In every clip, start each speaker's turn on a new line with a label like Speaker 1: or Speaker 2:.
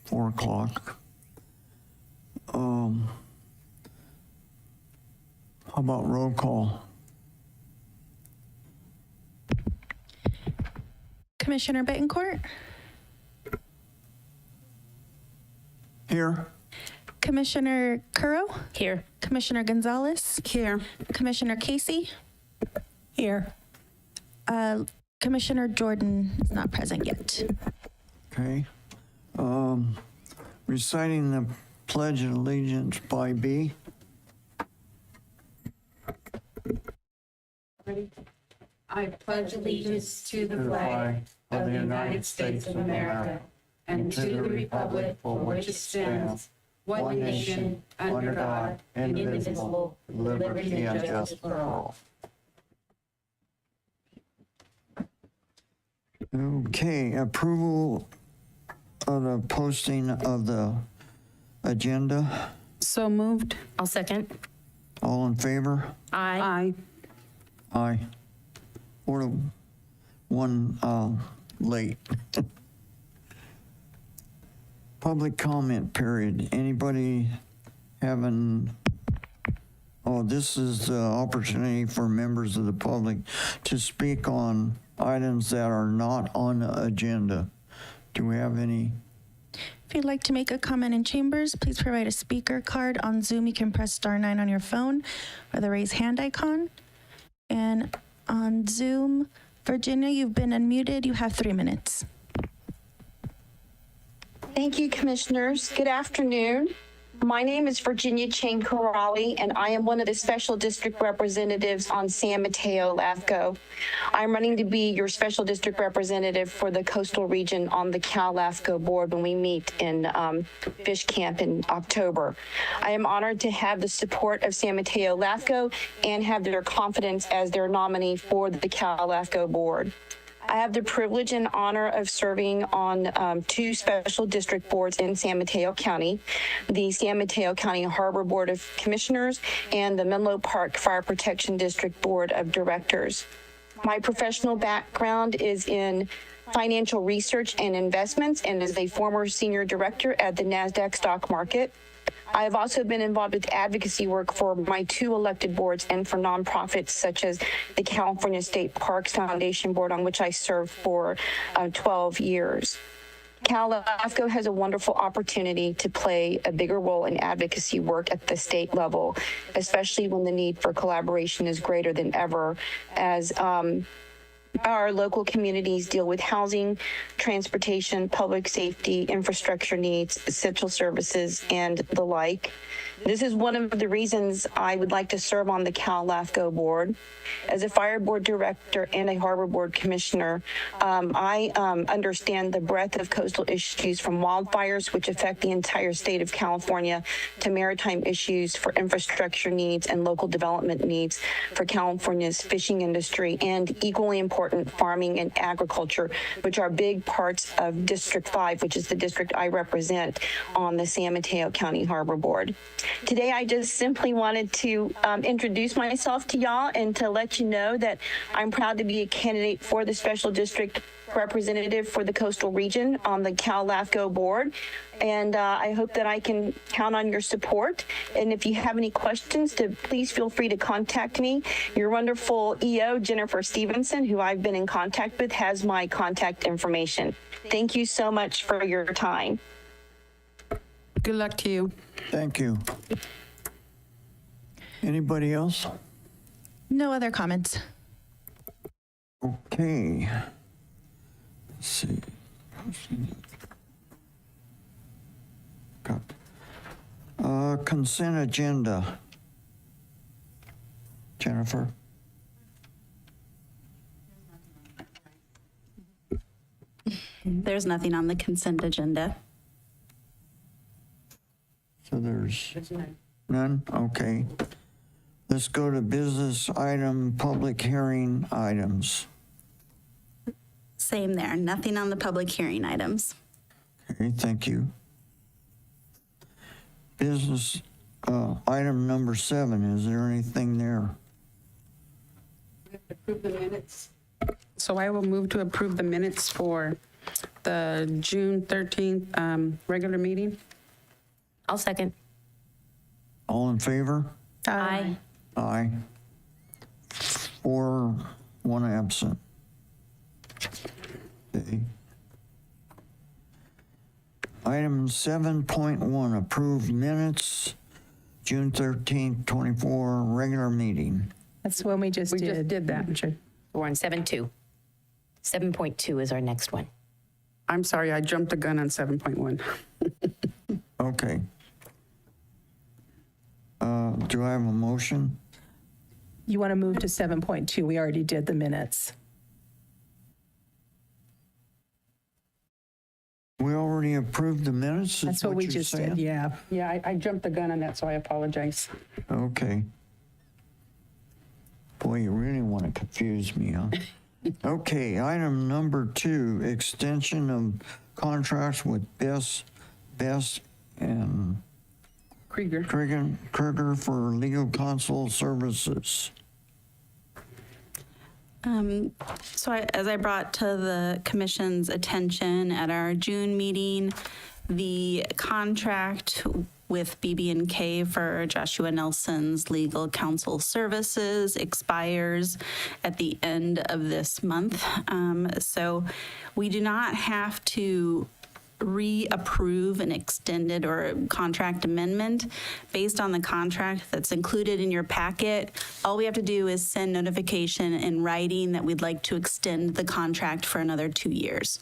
Speaker 1: 4 o'clock. How about roll call?
Speaker 2: Commissioner Betancourt,
Speaker 1: Here?
Speaker 2: Commissioner Curro,
Speaker 3: Here.
Speaker 2: Commissioner Gonzalez,
Speaker 3: Here.
Speaker 2: Commissioner Casey,
Speaker 3: Here.
Speaker 2: Commissioner Jordan is not present yet.
Speaker 1: Okay. Reciting the Pledge of Allegiance by B.
Speaker 4: I pledge allegiance to the flag of the United States of America and to the republic for which it stands, one nation, under God, indivisible, with liberty and justice for all.
Speaker 1: Okay, approval of the posting of the agenda.
Speaker 3: So moved.
Speaker 4: I'll second.
Speaker 1: All in favor?
Speaker 3: Aye.
Speaker 1: Aye. 4-1 late. Public comment period. Anybody having, this is the opportunity for members of the public to speak on items that are not on the agenda. Do we have any?
Speaker 2: If you'd like to make a comment in chambers, please provide a speaker card. On Zoom, you can press *9 on your phone or the raise hand icon. And on Zoom, Virginia, you've been unmuted. You have 3 minutes.
Speaker 5: Thank you, Commissioners. Good afternoon. My name is Virginia Chang Corrali, and I am one of the Special District Representatives on San Mateo, LAFCO. I'm running to be your Special District Representative for the Coastal Region on the Cal LAFCO Board when we meet in Fish Camp in October. I am honored to have the support of San Mateo LAFCO and have their confidence as their nominee for the Cal LAFCO Board. I have the privilege and honor of serving on 2 special district boards in San Mateo County, the San Mateo County Harbor Board of Commissioners and the Menlo Park Fire Protection District Board of Directors. My professional background is in financial research and investments and as a former senior director at the NASDAQ stock market. I have also been involved with advocacy work for my 2 elected boards and for nonprofits such as the California State Parks Foundation Board, on which I served for 12 years. Cal LAFCO has a wonderful opportunity to play a bigger role in advocacy work at the state level, especially when the need for collaboration is greater than ever as our local communities deal with housing, transportation, public safety, infrastructure needs, essential services, and the like. This is one of the reasons I would like to serve on the Cal LAFCO board. As a fire board director and a harbor board commissioner, I understand the breadth of coastal issues from wildfires, which affect the entire state of California, to maritime issues for infrastructure needs and local development needs for California's fishing industry, and equally important, farming and agriculture, which are big parts of District 5, which is the district I represent on the San Mateo County Harbor Board. Today, I just simply wanted to introduce myself to y'all and to let you know that I'm proud to be a candidate for the Special District Representative for the Coastal Region on the Cal LAFCO board. And I hope that I can count on your support. And if you have any questions, please feel free to contact me. Your wonderful EO, Jennifer Stevenson, who I've been in contact with, has my contact information. Thank you so much for your time.
Speaker 3: Good luck to you.
Speaker 1: Thank you. Anybody else?
Speaker 2: No other comments.
Speaker 1: Okay. Let's see. Got consent agenda. Jennifer?
Speaker 6: There's nothing on the consent agenda.
Speaker 1: So there's none? Okay. Let's go to business item, public hearing items.
Speaker 6: Same there, nothing on the public hearing items.
Speaker 1: Okay, thank you. Business item number 7, is there anything there?
Speaker 4: Approve the minutes.
Speaker 3: So I will move to approve the minutes for the June 13th regular meeting.
Speaker 7: I'll second.
Speaker 1: All in favor?
Speaker 7: Aye.
Speaker 1: Aye. 4, 1 absent. Okay. Item 7.1, approved minutes, June 13th, 24, regular meeting.
Speaker 8: That's when we just
Speaker 3: We
Speaker 8: did.
Speaker 3: just did that.
Speaker 7: We're on 7.2. 7.2 is our next one.
Speaker 3: I'm sorry, I jumped the gun on 7.1.
Speaker 1: Okay. Do I have a motion?
Speaker 8: You want to move to 7.2? We already did the minutes.
Speaker 1: We already approved the minutes? is
Speaker 8: That's what we
Speaker 1: you're
Speaker 8: just
Speaker 1: saying?
Speaker 8: did, yeah.
Speaker 3: Yeah, I jumped the gun on that, so I apologize.
Speaker 1: Okay. Boy, you really want to confuse me, huh? Okay, item number 2, extension of contracts with Best and
Speaker 3: Krieger.
Speaker 1: Kruger for legal counsel services.
Speaker 6: As I brought to the commission's attention at our June meeting, the contract with BB&K for Joshua Nelson's legal counsel services expires at the end of this month. So we do not have to reapprove an extended or contract amendment based on the contract that's included in your packet. All we have to do is send notification in writing that we'd like to extend the contract for another 2 years.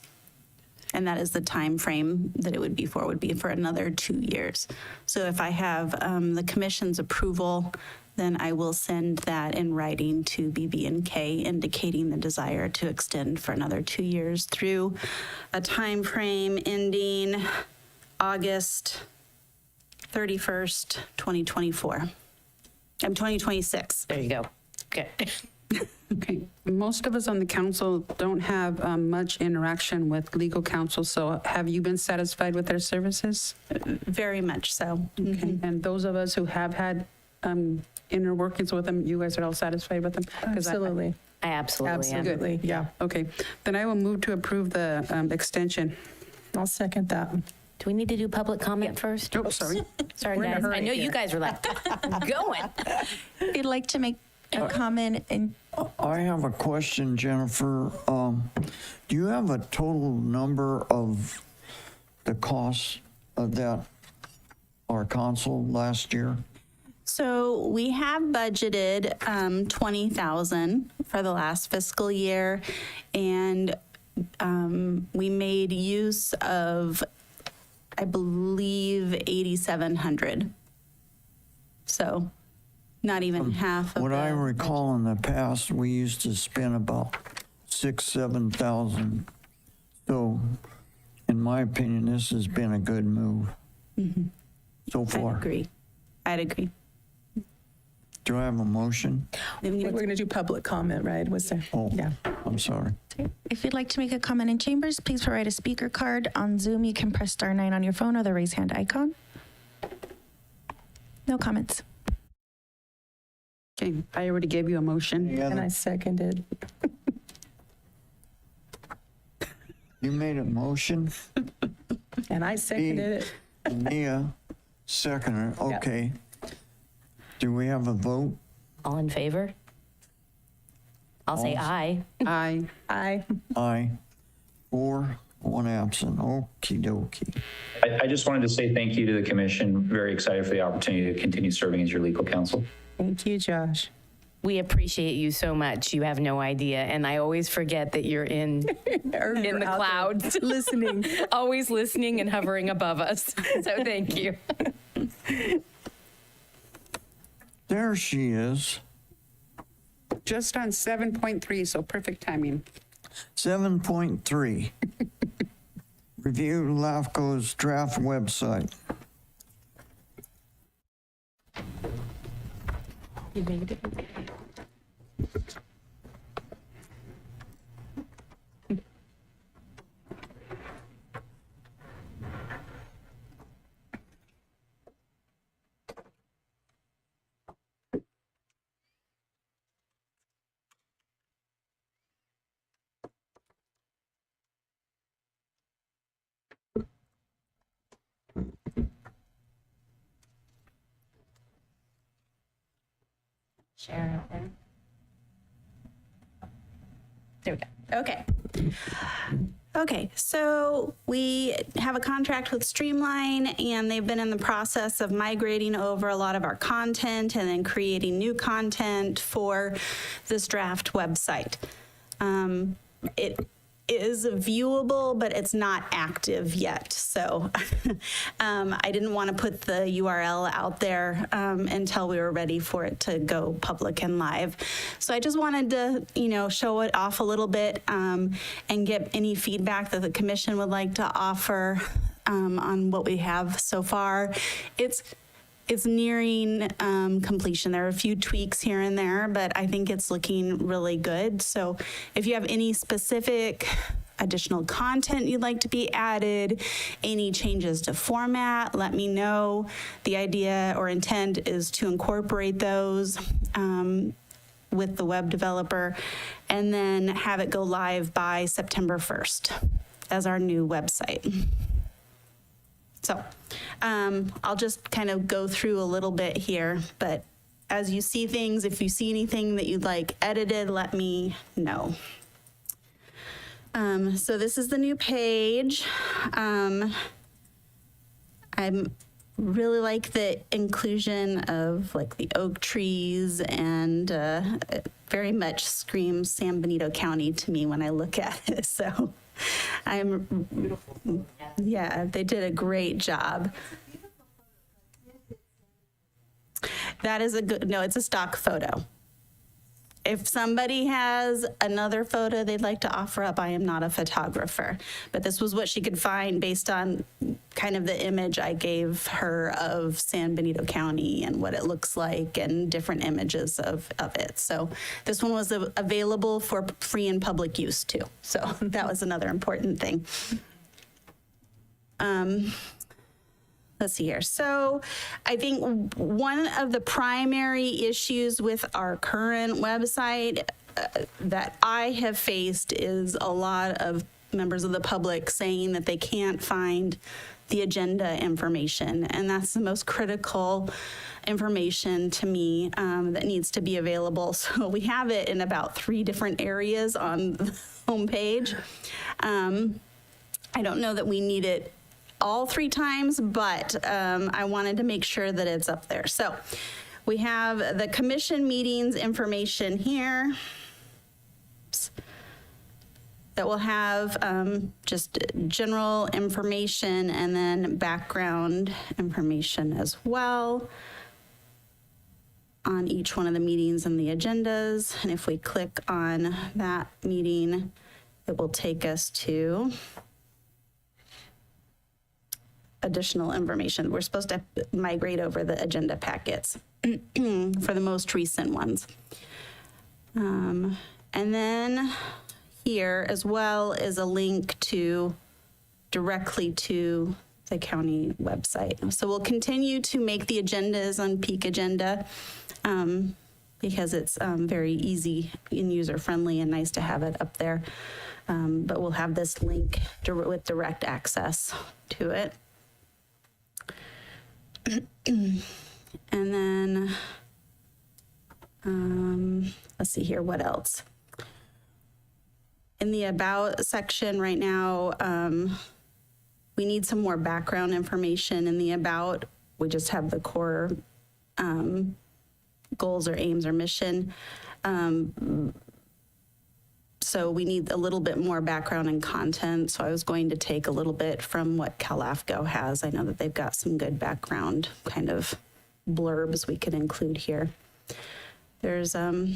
Speaker 6: And that is the time frame that it would be for another 2 years. So if I have the commission's approval, then I will send that in writing to BB&K indicating the desire to extend for another 2 years through a time frame ending August 31st, 2024. 2026.
Speaker 7: There you go. Okay.
Speaker 3: Okay, most of us on the council don't have much interaction with legal counsel, so have you been satisfied with their services?
Speaker 6: Very much so.
Speaker 3: Okay. And those of us who have had inner workings with them, you guys are all satisfied with them? 'Cause
Speaker 8: Absolutely.
Speaker 7: I absolutely am.
Speaker 8: Absolutely, yeah.
Speaker 3: Okay, then I will move to approve the extension.
Speaker 8: I'll second that.
Speaker 7: Do we need to do public comment first?
Speaker 3: Oh, sorry.
Speaker 7: Sorry,
Speaker 8: We're in a
Speaker 7: guys. I
Speaker 8: hurry
Speaker 7: know
Speaker 8: here.
Speaker 7: you guys were like going.
Speaker 2: If you'd like to make a comment and
Speaker 1: I have a question, Jennifer. Do you have a total number of the cost of that, our council last year?
Speaker 6: So we have budgeted 20,000 for the last fiscal year, and we made use of, I believe, 8,700. So not even half of
Speaker 1: What I
Speaker 6: the-
Speaker 1: recall in the past, we used to spend about 6,000-7,000. So, in my opinion, this has been a good move so
Speaker 6: I'd
Speaker 1: far.
Speaker 6: agree. I'd agree.
Speaker 1: Do I have a motion?
Speaker 8: We're going to do public comment, right? Was there?
Speaker 1: Oh,
Speaker 8: Yeah.
Speaker 1: I'm sorry.
Speaker 2: if you'd like to make a comment in chambers, please provide a speaker card. On Zoom, you can press *9 on your phone or the raise hand icon. No comments.
Speaker 3: Okay, I already gave you a motion.
Speaker 8: And I seconded.
Speaker 1: You made a motion,
Speaker 8: And I seconded it.
Speaker 1: Mia seconded, okay. Do we have a vote?
Speaker 7: All in favor? I'll say aye.
Speaker 3: Aye.
Speaker 8: Aye.
Speaker 1: Aye. 4, 1 absent, okey dokey.
Speaker 9: I just wanted to say thank you to the commission. Very excited for the opportunity to continue serving as your legal counsel.
Speaker 8: Thank you, Josh.
Speaker 7: We appreciate you so much. You have no idea. And I always forget that you're in the clouds.
Speaker 8: Listening.
Speaker 7: Always listening and hovering above us. So thank you.
Speaker 1: There she is.
Speaker 3: Just on 7.3, so perfect timing.
Speaker 1: 7.3. Review LAFCO's draft website.
Speaker 7: You made a difference.
Speaker 6: Okay. Okay, so we have a contract with Streamline, and they've been in the process of migrating over a lot of our content and then creating new content for this draft website. It is viewable, but it's not active yet. So I didn't want to put the URL out there until we were ready for it to go public and live. So I just wanted to, show it off a little bit and get any feedback that the commission would like to offer on what we have so far. It's nearing completion. There are a few tweaks here and there, but I think it's looking really good. So if you have any specific additional content you'd like to be added, any changes to format, let me know. The idea or intent is to incorporate those with the web developer and then have it go live by September 1st as our new website. So I'll just kind of go through a little bit here, but as you see things, if you see anything that you'd like edited, let me know. So this is the new page. I really like the inclusion of like the oak trees, and it very much screams San Benito County to me when I look at it. So yeah, they did a great job. That is it's a stock photo. If somebody has another photo they'd like to offer up, I am not a photographer, but this was what she could find based on kind of the image I gave her of San Benito County and what it looks like and different images of it. So this one was available for free and public use too. So that was another important thing. Let's see here. So I think one of the primary issues with our current website that I have faced is a lot of members of the public saying that they can't find the agenda information. And that's the most critical information to me that needs to be available. So we have it in about 3 different areas on the homepage. I don't know that we need it all 3 times, but I wanted to make sure that it's up there. So we have the commission meetings information here. Oops. That will have just general information and then background information as well on each one of the meetings and the agendas. And if we click on that meeting, it will take us to additional information. We're supposed to migrate over the agenda packets for the most recent ones. And then here as well is a link directly to the county website. So we'll continue to make the agendas on Peak Agenda because it's very easy and user-friendly and nice to have it up there. But we'll have this link with direct access to it. And then, let's see here, what else? In the About section right now, we need some more background information. In the About, we just have the core goals or aims or mission. So we need a little bit more background and content. So I was going to take a little bit from what CalAFCO has. I know that they've got some good background kind of blurbs we could include here. There's a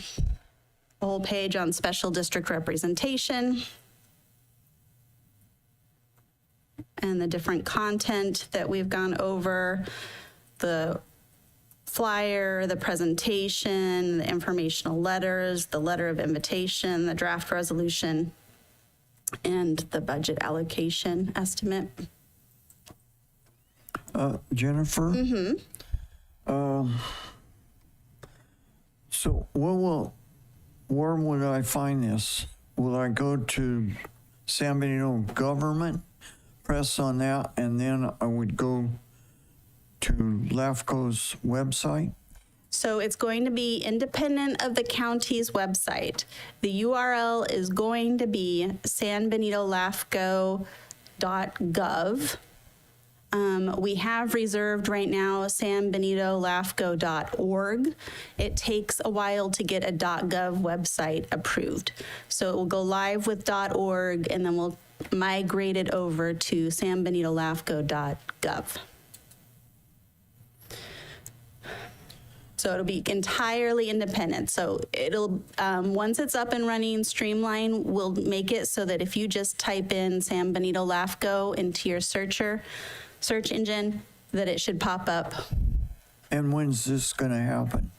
Speaker 6: whole page on special district representation and the different content that we've gone over, the flyer, the presentation, the informational letters, the letter of invitation, the draft resolution, and the budget allocation estimate.
Speaker 1: Jennifer? So where would I find this? Will I go to San Benito government, press on that, and then I would go to LAFCO's website?
Speaker 6: So it's going to be independent of the county's website. The URL is going to be sanbenitolafco.gov. We have reserved right now sanbenitolafco.org. It takes a while to get a .gov website approved. So it will go live with .org, and then we'll migrate it over to sanbenitolafco.gov. So it'll be entirely independent. So it'll, once it's up and running, Streamline will make it so that if you just type in San Benito LAFCO into your search engine, that it should pop up
Speaker 1: And when's this going to happen?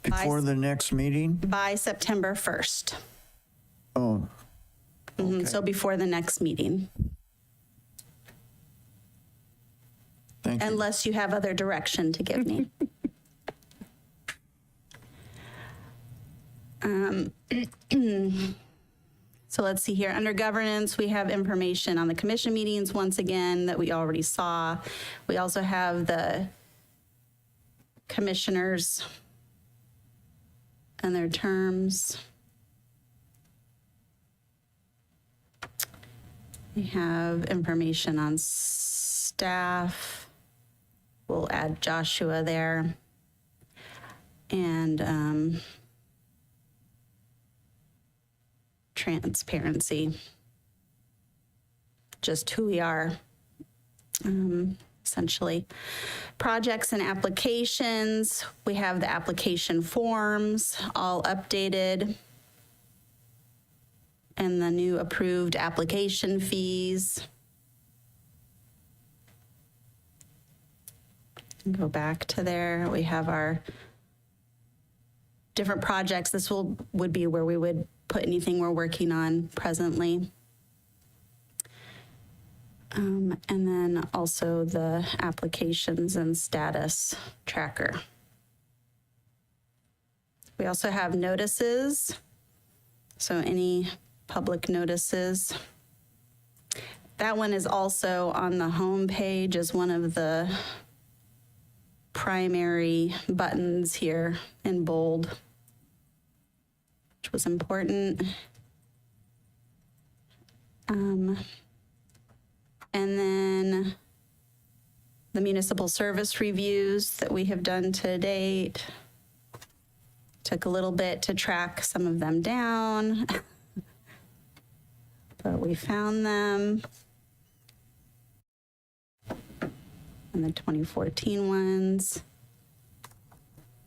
Speaker 1: Before the next meeting?
Speaker 6: by September 1st.
Speaker 1: Oh,
Speaker 6: So before the next meeting,
Speaker 1: thank you.
Speaker 6: unless you have other direction to give me. So let's see here. Under governance, we have information on the commission meetings, once again, that we already saw. We also have the commissioners and their terms. We have information on staff. We'll add Joshua there. And transparency, just who we are, essentially. Projects and applications, we have the application forms all updated, and the new approved application fees. Go back to there. We have our different projects. This would be where we would put anything we're working on presently. And then also the applications and status tracker. We also have notices. So any public notices. That one is also on the home page as one of the primary buttons here in bold, which was important. And then the municipal service reviews that we have done to date. Took a little bit to track some of them down, but we found them. And the 2014 ones.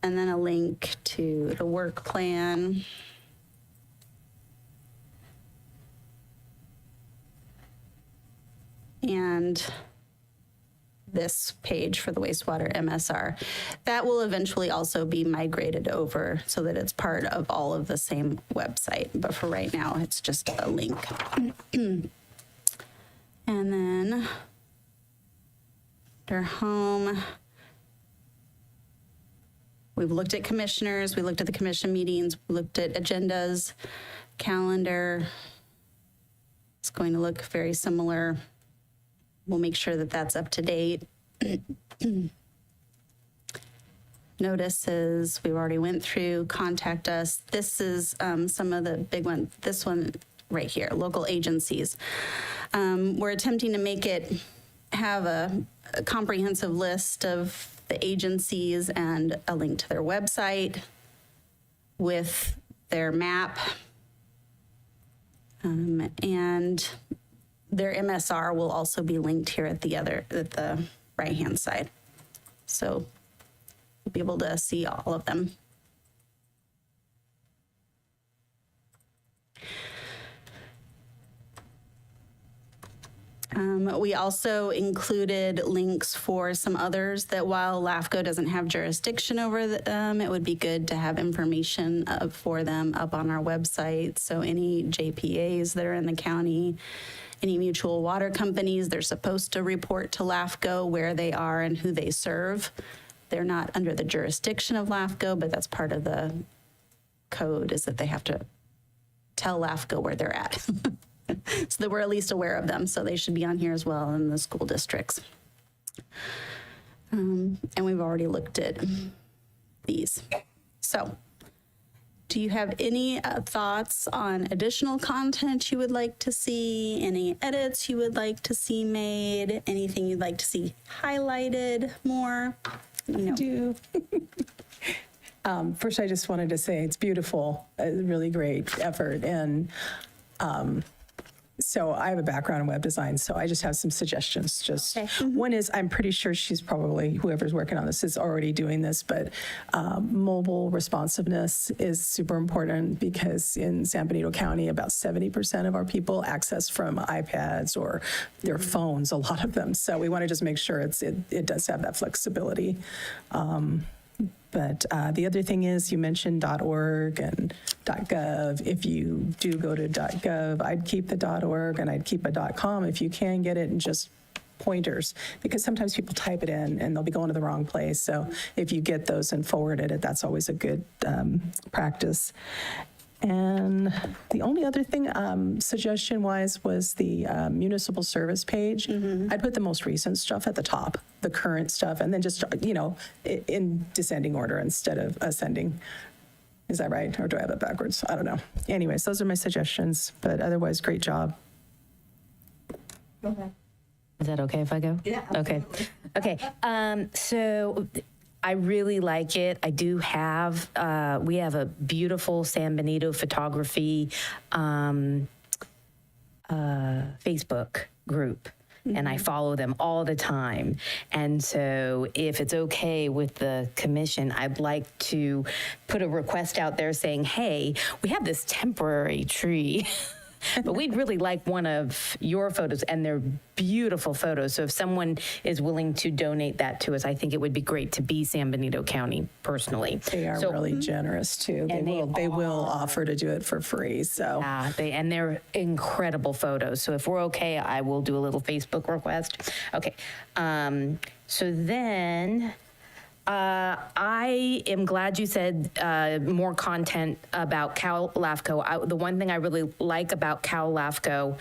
Speaker 6: And then a link to the work plan. And this page for the wastewater MSR. That will eventually also be migrated over so that it's part of all of the same website. But for right now, it's just a link. And then their home. We've looked at commissioners, we looked at the commission meetings, we looked at agendas, calendar. It's going to look very similar. We'll make sure that that's up to date. Notices, we've already went through, contact us. This is some of the big ones. This one right here, local agencies. We're attempting to make it have a comprehensive list of the agencies and a link to their website with their map and their MSR will also be linked here at the right-hand side. So you'll be able to see all of them. We also included links for some others that while LAFCO doesn't have jurisdiction over them, it would be good to have information for them up on our website. So any JPAs that are in the county, any mutual water companies, they're supposed to report to LAFCO where they are and who they serve. They're not under the jurisdiction of LAFCO, but that's part of the code is that they have to tell LAFCO where they're at. So that we're at least aware of them. So they should be on here as well in the school districts. And we've already looked at these. So, do you have any thoughts on additional content you would like to see? Any edits you would like to see made? Anything you'd like to see highlighted more?
Speaker 8: Do. First, I just wanted to say it's beautiful, a really great effort. And so I have a background in web design, so I just have some suggestions. Just one is, I'm pretty sure she's probably, whoever's working on this is already doing this, but mobile responsiveness is super important because in San Benito County, about 70% of our people access from iPads or their phones, a lot of them. So we want to just make sure it does have that flexibility. But the other thing is, you mentioned .org and .gov. If you do go to .gov, I'd keep the .org and I'd keep a .com if you can get it in just pointers, because sometimes people type it in and they'll be going to the wrong place. So if you get those and forwarded it, that's always a good practice. And the only other thing, suggestion-wise, was the municipal service page. I'd put the most recent stuff at the top, the current stuff, and then just, in descending order instead of ascending. Is that right? Or do I have it backwards? I don't know. Anyways, those are my suggestions, but otherwise, great job.
Speaker 7: Is that okay if I go? Yeah. Okay. Okay. So I really like it. I do have, we have a beautiful San Benito photography Facebook group. And I follow them all the time. And so if it's okay with the commission, I'd like to put a request out there saying, hey, we have this temporary tree, but we'd really like one of your photos, and they're beautiful photos. So if someone is willing to donate that to us, I think it would be great to be San Benito County personally.
Speaker 8: They are really generous too. They will offer to do it for free. So
Speaker 7: yeah, they're incredible photos. So if we're okay, I will do a little Facebook request. Okay. So then I am glad you said more content about Cal LAFCO. The one thing I really like about Cal LAFCO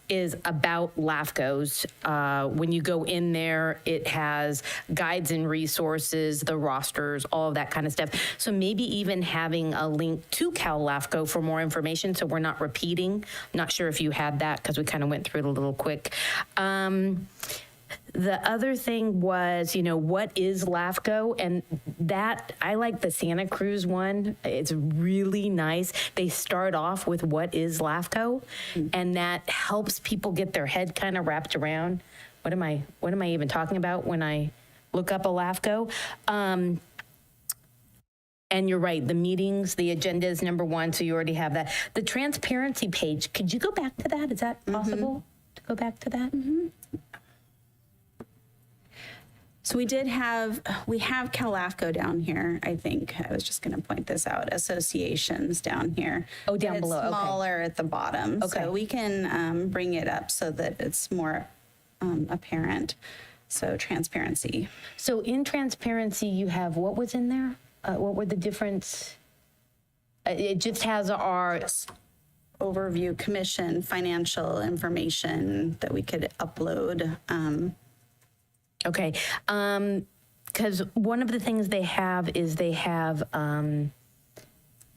Speaker 7: is about LAFCOs. When you go in there, it has guides and resources, the rosters, all of that kind of stuff. So maybe even having a link to Cal LAFCO for more information so we're not repeating. I'm not sure if you had that because we kind of went through it a little quick. The other thing was, what is LAFCO? And that, I like the Santa Cruz one. It's really nice. They start off with what is LAFCO, and that helps people get their head kind of wrapped around. What am I even talking about when I look up a LAFCO? And you're right, the meetings, the agenda is number one, so you already have that. The transparency page, could you go back to that? Is that possible to go back to that?
Speaker 6: So we have Cal LAFCO down here, I think. I was just going to point this out. Associations down here.
Speaker 7: Oh, down below.
Speaker 6: It's
Speaker 7: Okay.
Speaker 6: smaller at the bottom.
Speaker 7: Okay.
Speaker 6: So we can bring it up so that it's more apparent. So transparency.
Speaker 7: So in transparency, you have, what was in there? What were the different? It just has our
Speaker 6: Overview, commission, financial information that we could upload.
Speaker 7: Okay, because one of the things they have is they have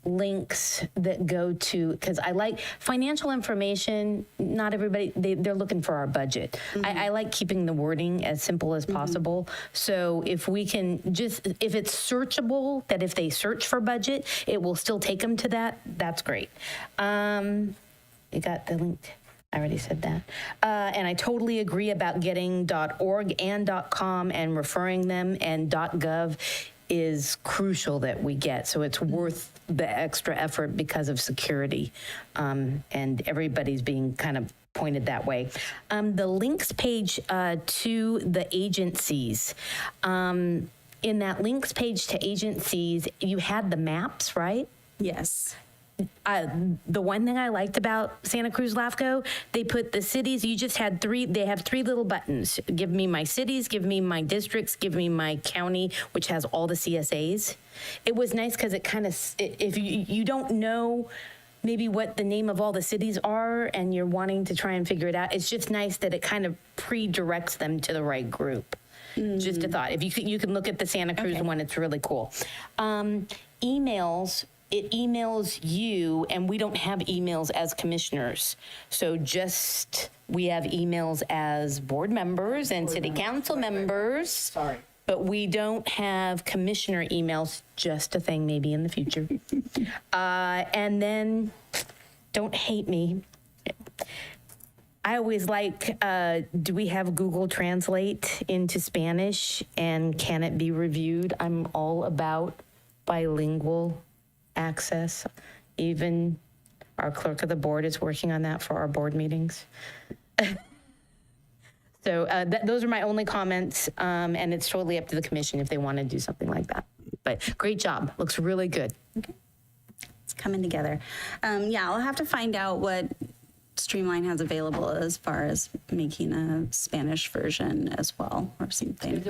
Speaker 7: links that go to, because I like financial information, not everybody, they're looking for our budget. I like keeping the wording as simple as possible. So if we can if it's searchable, that if they search for budget, it will still take them to that, that's great. You got the link. I already said that. And I totally agree about getting .org and .com and referring them, and .gov is crucial that we get. So it's worth the extra effort because of security. And everybody's being kind of pointed that way. The links page to the agencies. In that links page to agencies, you had the maps, right?
Speaker 6: Yes.
Speaker 7: The one thing I liked about Santa Cruz LAFCO, they put the cities, you just had they have three little buttons. Give me my cities, give me my districts, give me my county, which has all the CSAs. It was nice because it kind of, if you don't know maybe what the name of all the cities are and you're wanting to try and figure it out, it's just nice that it kind of pre-directs them to the right group. Just a thought. If you can look at the Santa Cruz one, it's really cool. Emails, it emails you, and we don't have emails as commissioners. So just, we have emails as board members and city council members. Sorry. But we don't have commissioner emails, just a thing maybe in the future. And then, don't hate me. I always like, do we have Google Translate into Spanish, and can it be reviewed? I'm all about bilingual access. Even our clerk of the board is working on that for our board meetings. So those are my only comments, and it's totally up to the commission if they want to do something like that. But great job, looks really good.
Speaker 6: It's coming together. Yeah, I'll have to find out what Streamline has available as far as making a Spanish version as well or something.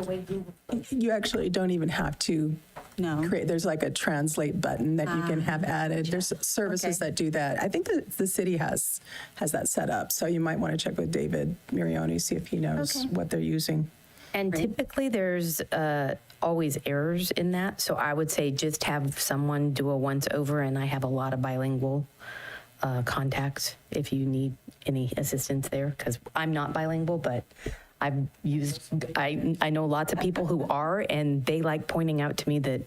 Speaker 8: You actually don't even have to
Speaker 6: No.
Speaker 8: create, there's like a translate button that you can have added. There's services that do that. I think that the city has that set up. So you might want to check with David Mirioni, see if he knows what they're using.
Speaker 7: And typically there's always errors in that. So I would say just have someone do a once over, and I have a lot of bilingual contacts if you need any assistance there, because I'm not bilingual, but I know lots of people who are, and they like pointing out to me that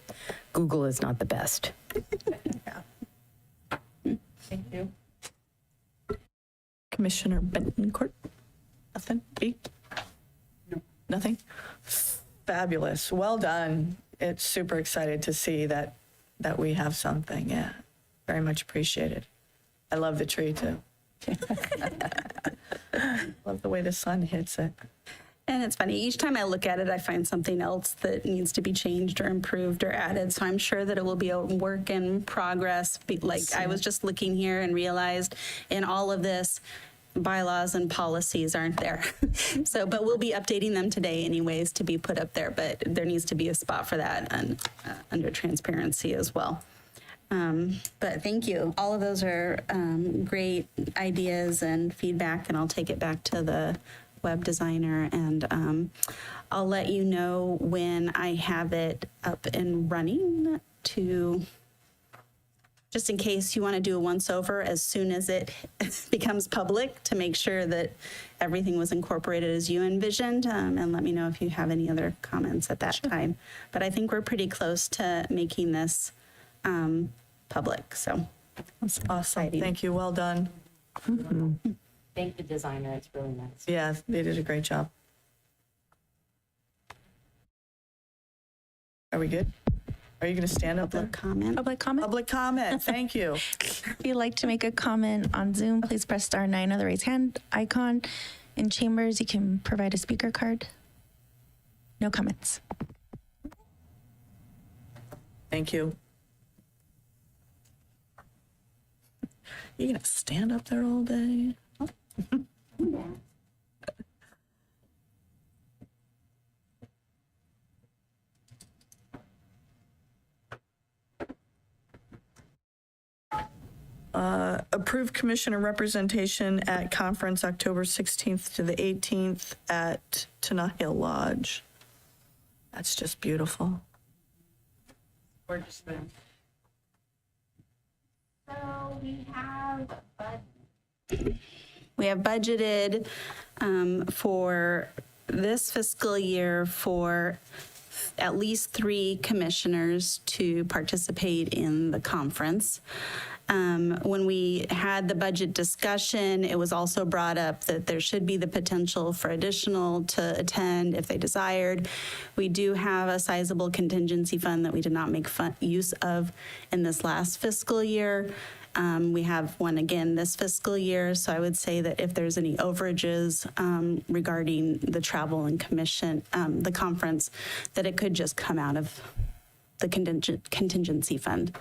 Speaker 7: Google is not the best.
Speaker 10: Thank you. Commissioner Benton-Court? Nothing? B? No. Nothing? Fabulous. Well done. It's super excited to see that we have something. Yeah. Very much appreciated. I love the tree too. Love the way the sun hits it.
Speaker 6: And it's funny, each time I look at it, I find something else that needs to be changed or improved or added. So I'm sure that it will be a work in progress. Like I was just looking here and realized in all of this, bylaws and policies aren't there. So, but we'll be updating them today anyways to be put up there. But there needs to be a spot for that and under transparency as well. But thank you. All of those are great ideas and feedback, and I'll take it back to the web designer, and I'll let you know when I have it up and running, to just in case you want to do a once over as soon as it becomes public, to make sure that everything was incorporated as you envisioned, and let me know if you have any other comments at that time. But I think we're pretty close to making this public, so.
Speaker 10: That's awesome. Thank you. Well done.
Speaker 7: Thank the designer, it's really nice.
Speaker 10: Yeah, they did a great job. Are we good? Are you going to stand up there?
Speaker 6: Public comment.
Speaker 2: Public comment?
Speaker 10: Public comment. Thank you.
Speaker 2: If you'd like to make a comment on Zoom, please press *9 on the raise hand icon. In chambers, you can provide a speaker card. No comments.
Speaker 10: Thank you. You going to stand up there all day? Approved commissioner representation at conference October 16th to the 18th at Tenah Lodge. That's just beautiful.
Speaker 4: Gorgeous room. So
Speaker 6: We have budgeted for this fiscal year for at least 3 commissioners to participate in the conference. When we had the budget discussion, it was also brought up that there should be the potential for additional to attend if they desired. We do have a sizable contingency fund that we did not make use of in this last fiscal year. We have one again this fiscal year, so I would say that if there's any overages regarding the travel and commission, the conference, that it could just come out of the contingency fund.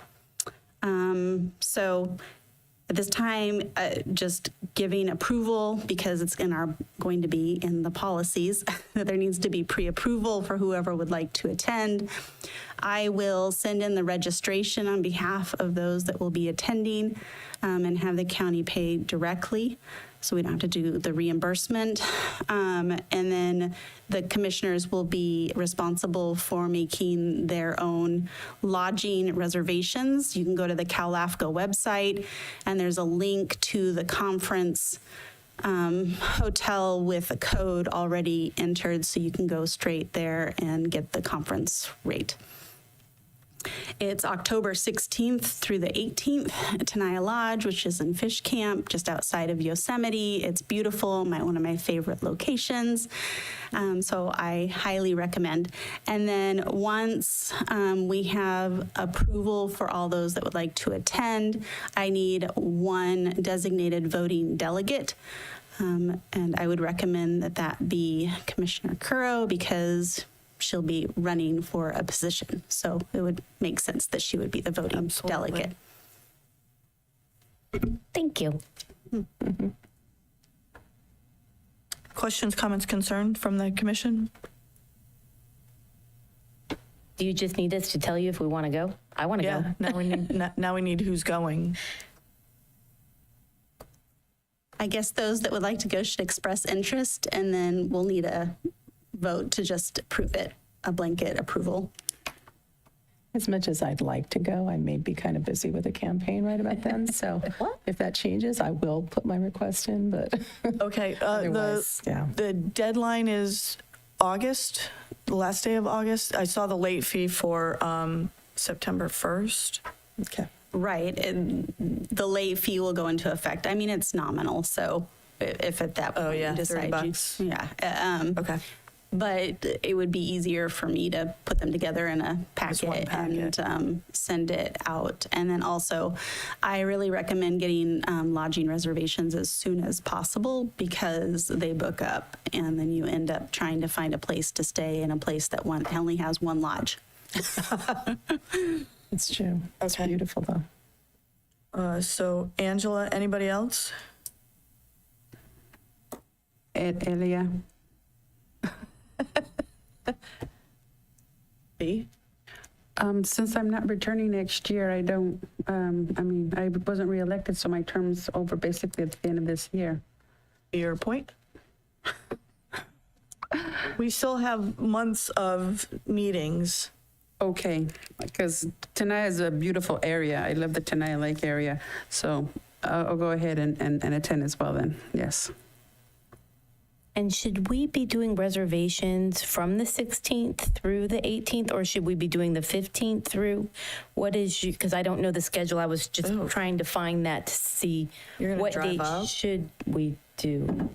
Speaker 6: So at this time, just giving approval, because it's going to be in the policies, that there needs to be pre-approval for whoever would like to attend. I will send in the registration on behalf of those that will be attending, and have the county pay directly, so we don't have to do the reimbursement. And then the commissioners will be responsible for making their own lodging reservations. You can go to the CalAFCO website, and there's a link to the conference hotel with a code already entered, so you can go straight there and get the conference rate. It's October 16th through the 18th at Tenaya Lodge, which is in Fish Camp, just outside of Yosemite. It's beautiful, one of my favorite locations. So I highly recommend. And then once we have approval for all those that would like to attend, I need one designated voting delegate. And I would recommend that that be Commissioner Currow, because she'll be running for a position. So it would make sense that she would be the voting delegate.
Speaker 7: Thank you.
Speaker 10: Questions, comments, concerns from the commission?
Speaker 7: Do you just need us to tell you if we want to go? I want to
Speaker 10: Yeah,
Speaker 7: go.
Speaker 10: now we need who's going.
Speaker 6: I guess those that would like to go should express interest, and then we'll need a vote to just approve it, a blanket approval.
Speaker 8: As much as I'd like to go, I may be kind of busy with a campaign right about then. So if that changes, I will put my request in, but
Speaker 10: Okay,
Speaker 8: otherwise, yeah.
Speaker 10: the deadline is August, the last day of August. I saw the late fee for September 1st.
Speaker 8: Okay.
Speaker 6: Right, and the late fee will go into effect. I mean, it's nominal, so if at that point you decide
Speaker 10: $30.
Speaker 6: yeah.
Speaker 10: Okay.
Speaker 6: But it would be easier for me to put them together in a packet, and send it out. And then also, I really recommend getting lodging reservations as soon as possible, because they book up, and then you end up trying to find a place to stay in a place that only has one lodge.
Speaker 8: It's true. It's
Speaker 10: Okay.
Speaker 8: beautiful, though.
Speaker 10: So Angela, anybody else?
Speaker 3: Elia.
Speaker 10: B?
Speaker 3: Since I'm not returning next year, I don't, I wasn't reelected, so my term's over basically at the end of this year.
Speaker 10: Your point? We still have months of meetings.
Speaker 3: Okay, because Tenaya is a beautiful area. I love the Tenaya Lake area. So I'll go ahead and attend as well then, yes.
Speaker 7: And should we be doing reservations from the 16th through the 18th, or should we be doing the 15th through? What is you, because I don't know the schedule. I was just trying to find that to see
Speaker 10: You're gonna
Speaker 7: what
Speaker 10: drive
Speaker 7: dates
Speaker 10: up?
Speaker 7: should we do.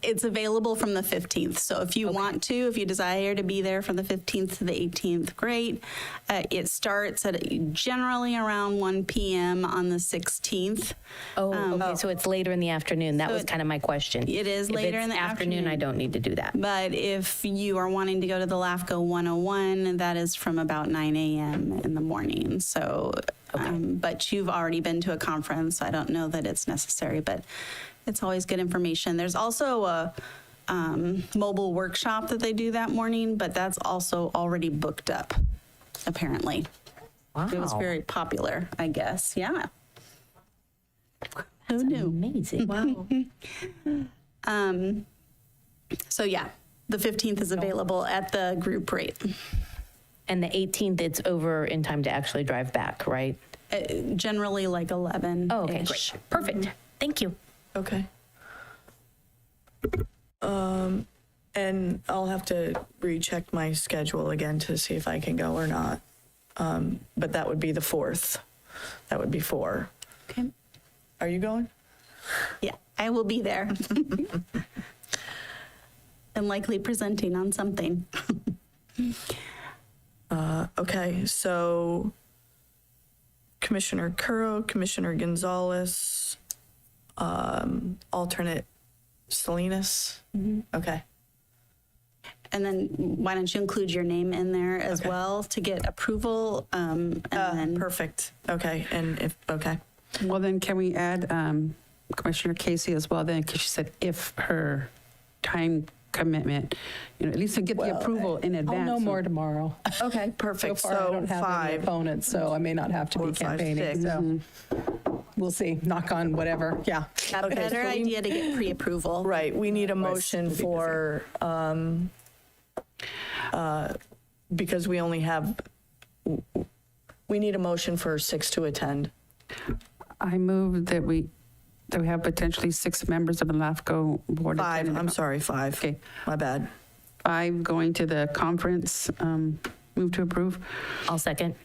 Speaker 6: It's available from the 15th. So if you want to, if you desire to be there from the 15th to the 18th, great. It starts at generally around 1 p.m. on the 16th.
Speaker 7: Okay, so it's later in the afternoon. That
Speaker 6: So
Speaker 7: was kind of my question.
Speaker 6: It is later in the
Speaker 7: afternoon. I
Speaker 6: afternoon.
Speaker 7: don't need to do that.
Speaker 6: But if you are wanting to go to the LAFCO 101, that is from about 9 a.m. in the morning. So, but you've already been to a conference. So I don't know that it's necessary, but it's always good information. There's also a mobile workshop that they do that morning, but that's also already booked up, apparently.
Speaker 7: Wow.
Speaker 6: It was very popular, I guess. Yeah. Who knew?
Speaker 7: Amazing.
Speaker 10: Wow.
Speaker 6: So yeah, the 15th is available at the group rate.
Speaker 7: And the 18th, it's over in time to actually drive back, right?
Speaker 6: Generally like 11.
Speaker 7: Oh, okay, great. Perfect. Thank you.
Speaker 10: Okay. And I'll have to recheck my schedule again to see if I can go or not. But that would be the 4th. That would be 4.
Speaker 6: Okay.
Speaker 10: Are you going?
Speaker 6: Yeah, I will be there. And likely presenting on something.
Speaker 10: Okay, so Commissioner Currow, Commissioner Gonzalez, alternate Salinas. Okay.
Speaker 6: And then why don't you include your name in there as well to get approval? And then
Speaker 10: Perfect. Okay, and if, okay.
Speaker 3: Well, then can we add Commissioner Casey as well then? Because she said if her time commitment, at least to get the approval in advance.
Speaker 8: I'll know more tomorrow.
Speaker 10: Okay,
Speaker 8: So
Speaker 10: perfect.
Speaker 8: far, I don't have any
Speaker 10: 5.
Speaker 8: opponents, so I may not have to be
Speaker 10: 4, 5,
Speaker 8: campaigning.
Speaker 10: 6.
Speaker 8: So we'll see. Knock on whatever. Yeah.
Speaker 10: Okay,
Speaker 6: Better
Speaker 10: so
Speaker 6: idea to get pre-approval.
Speaker 10: Right, we need a motion for, because we only have, we need a motion for 6 to attend.
Speaker 3: I move that we have potentially 6 members of the LAFCO board.
Speaker 10: 5,
Speaker 3: attending.
Speaker 10: I'm sorry, 5.
Speaker 3: Okay.
Speaker 10: My bad.
Speaker 3: 5 going to the conference. Move to approve.
Speaker 7: I'll second.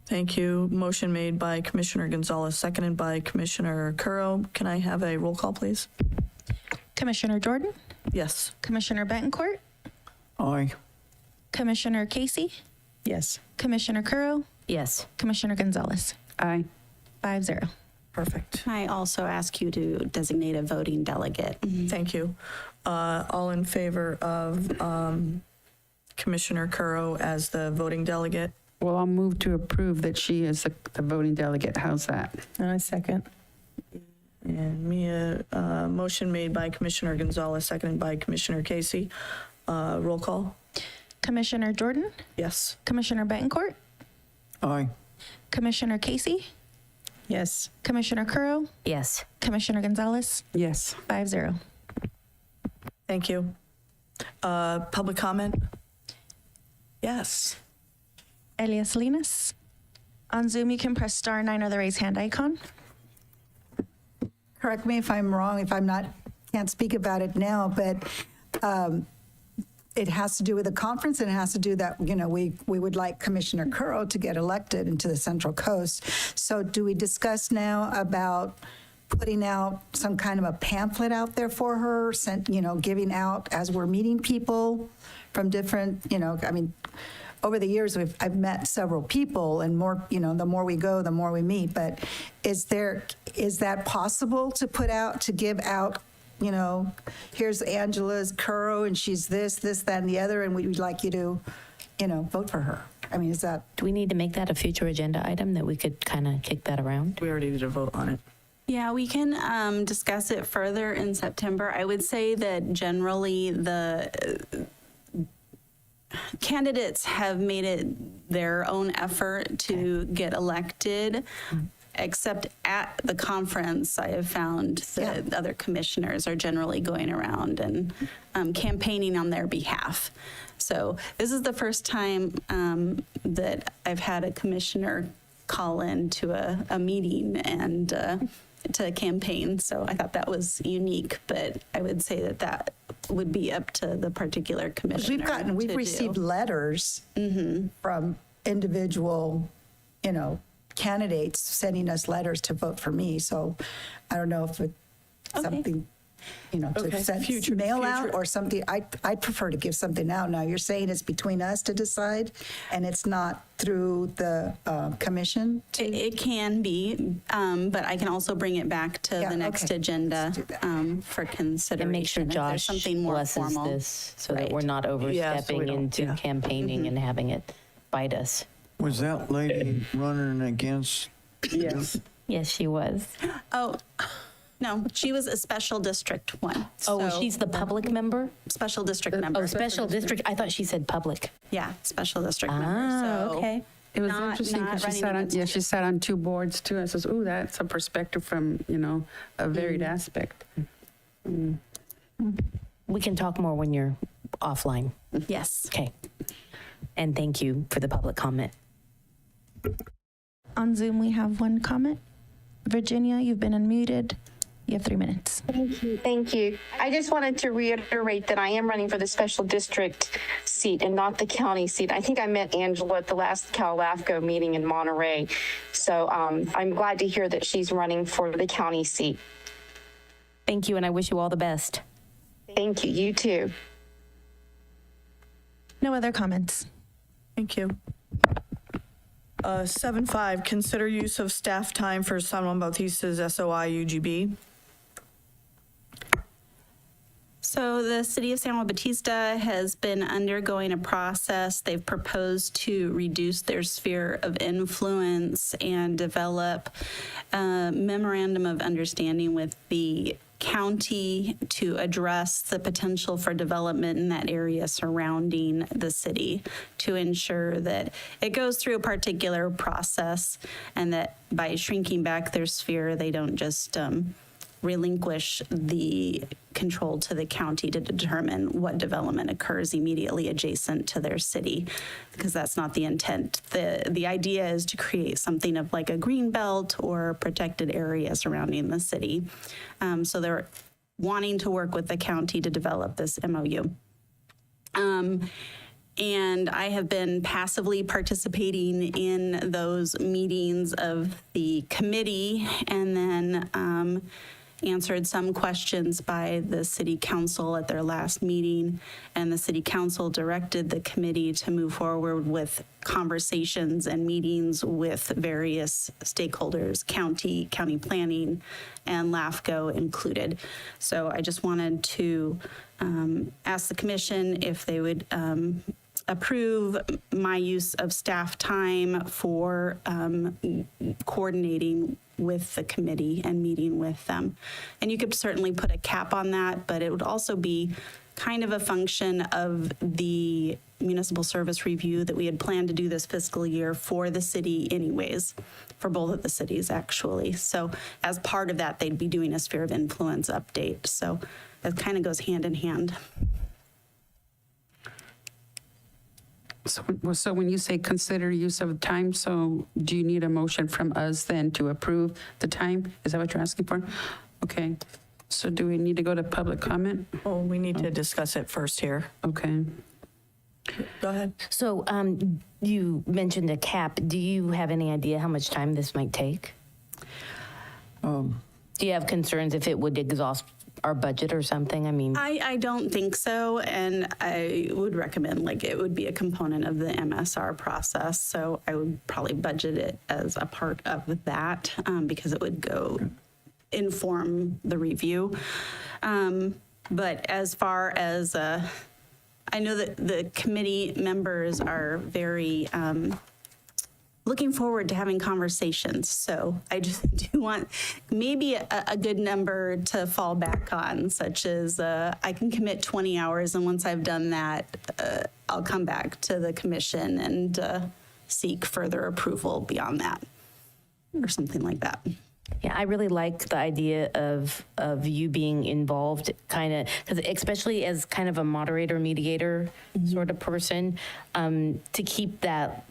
Speaker 10: Thank you. Motion made by Commissioner Gonzalez, seconded by Commissioner Curro. Can I have a roll call, please?
Speaker 2: Commissioner Jordan,
Speaker 10: Yes.
Speaker 2: Commissioner Betancourt,
Speaker 1: Aye.
Speaker 2: Commissioner Casey,
Speaker 8: Yes.
Speaker 2: Commissioner Curro,
Speaker 7: Yes.
Speaker 2: Commissioner Gonzalez.
Speaker 3: Aye.
Speaker 2: 5-0.
Speaker 10: Perfect.
Speaker 6: I also ask you to designate a voting delegate.
Speaker 10: Thank you. All in favor of Commissioner Curro as the voting delegate?
Speaker 3: Well, I'll move to approve that she is the voting delegate. How's that?
Speaker 8: And I second.
Speaker 10: And Mia, motion made by Commissioner Gonzalez, seconded by Commissioner Casey. Roll call?
Speaker 2: Commissioner Jordan,
Speaker 10: Yes.
Speaker 2: Commissioner Betancourt,
Speaker 1: Aye.
Speaker 2: Commissioner Casey,
Speaker 8: Yes.
Speaker 2: Commissioner Curro,
Speaker 7: Yes.
Speaker 2: Commissioner Gonzalez.
Speaker 3: Yes.
Speaker 2: 5-0.
Speaker 10: Thank you. Public comment? Yes.
Speaker 2: Elias Salinas. On Zoom, you can press *9 or the raise hand icon.
Speaker 11: Correct me if I'm wrong, if I'm not, can't speak about it now, but it has to do with the conference, and it has to do that, we would like Commissioner Curro to get elected into the Central Coast. So do we discuss now about putting out some kind of a pamphlet out there for her, giving out as we're meeting people from different, over the years, I've met several people, and more, the more we go, the more we meet. But is that possible to put out, to give out, here's Angela's Curro, and she's this, that, and the other, and we'd like you to, vote for her? I mean, is that?
Speaker 7: Do we need to make that a future agenda item that we could kind of kick that around?
Speaker 10: We already did a vote on it.
Speaker 6: Yeah, we can discuss it further in September. I would say that generally the candidates have made it their own effort to get elected, except at the conference, I have found that other commissioners are generally going around and campaigning on their behalf. So this is the first time that I've had a commissioner call in to a meeting and to campaign. So I thought that was unique, but I would say that would be up to the particular commissioner.
Speaker 11: We've received letters from individual, candidates sending us letters to vote for me. So I don't know if it's something, to send mail out or something. I'd prefer to give something out. Now you're saying it's between us to decide, and it's not through the commission?
Speaker 6: It can be, but I can also bring it back to the next agenda for consideration.
Speaker 7: And make sure
Speaker 6: if there's
Speaker 7: Josh
Speaker 6: something more
Speaker 7: blesses
Speaker 6: formal.
Speaker 7: this so that
Speaker 6: Right.
Speaker 7: we're not overstepping into campaigning and having it bite us.
Speaker 1: Was that lady running against?
Speaker 3: Yes.
Speaker 7: Yes, she was.
Speaker 6: Oh, no, she was a special district one.
Speaker 7: Oh,
Speaker 6: So,
Speaker 7: she's the public member?
Speaker 6: special district member.
Speaker 7: Oh, special district. I thought she said public.
Speaker 6: Yeah, special district member.
Speaker 7: Ah,
Speaker 6: So
Speaker 7: okay.
Speaker 3: It was
Speaker 6: not-
Speaker 3: interesting
Speaker 6: not
Speaker 3: because she
Speaker 6: running
Speaker 3: sat on,
Speaker 6: against
Speaker 3: she sat on 2 boards too. I says, ooh, that's a perspective from, a varied aspect.
Speaker 7: We can talk more when you're offline.
Speaker 6: Yes.
Speaker 7: Okay. And thank you for the public comment.
Speaker 2: On Zoom, we have one comment. Virginia, you've been unmuted. You have 3 minutes.
Speaker 5: Thank you. I just wanted to reiterate that I am running for the special district seat and not the county seat. I think I met Angela at the last Cal-LAFCO meeting in Monterey. So I'm glad to hear that she's running for the county seat.
Speaker 7: Thank you, and I wish you all the best.
Speaker 5: Thank you. You too.
Speaker 2: No other comments.
Speaker 10: Thank you. 7.5, consider use of staff time for San Juan Bautista's SOI UGB.
Speaker 6: So the city of San Juan Bautista has been undergoing a process. They've proposed to reduce their sphere of influence and develop a memorandum of understanding with the county to address the potential for development in that area surrounding the city, to ensure that it goes through a particular process and that by shrinking back their sphere, they don't just relinquish the control to the county to determine what development occurs immediately adjacent to their city, because that's not the intent. The idea is to create something of like a green belt or protected area surrounding the city. So they're wanting to work with the county to develop this MOU. And I have been passively participating in those meetings of the committee, and then answered some questions by the city council at their last meeting. And the city council directed the committee to move forward with conversations and meetings with various stakeholders, county planning, and LAFCO included. So I just wanted to ask the commission if they would approve my use of staff time for coordinating with the committee and meeting with them. And you could certainly put a cap on that, but it would also be kind of a function of the municipal service review that we had planned to do this fiscal year for the city anyways, for both of the cities actually. So as part of that, they'd be doing a sphere of influence update. So it kind of goes hand in hand.
Speaker 3: So when you say consider use of time, so do you need a motion from us then to approve the time? Is that what you're asking for? Okay. So do we need to go to public comment?
Speaker 10: Well, we need to discuss it first here.
Speaker 3: Okay.
Speaker 10: Go ahead.
Speaker 7: So you mentioned a cap. Do you have any idea how much time this might take? Do you have concerns if it would exhaust our budget or something? I mean,
Speaker 6: I don't think so, and I would recommend like it would be a component of the MSR process. So I would probably budget it as a part of that because it would go inform the review. But as far as I know that the committee members are very looking forward to having conversations. So I just do want maybe a good number to fall back on, such as I can commit 20 hours. And once I've done that, I'll come back to the commission and seek further approval beyond that or something like that.
Speaker 7: yeah, I really like the idea of you being involved, kind of, because especially as kind of a moderator, mediator sort of person, to keep that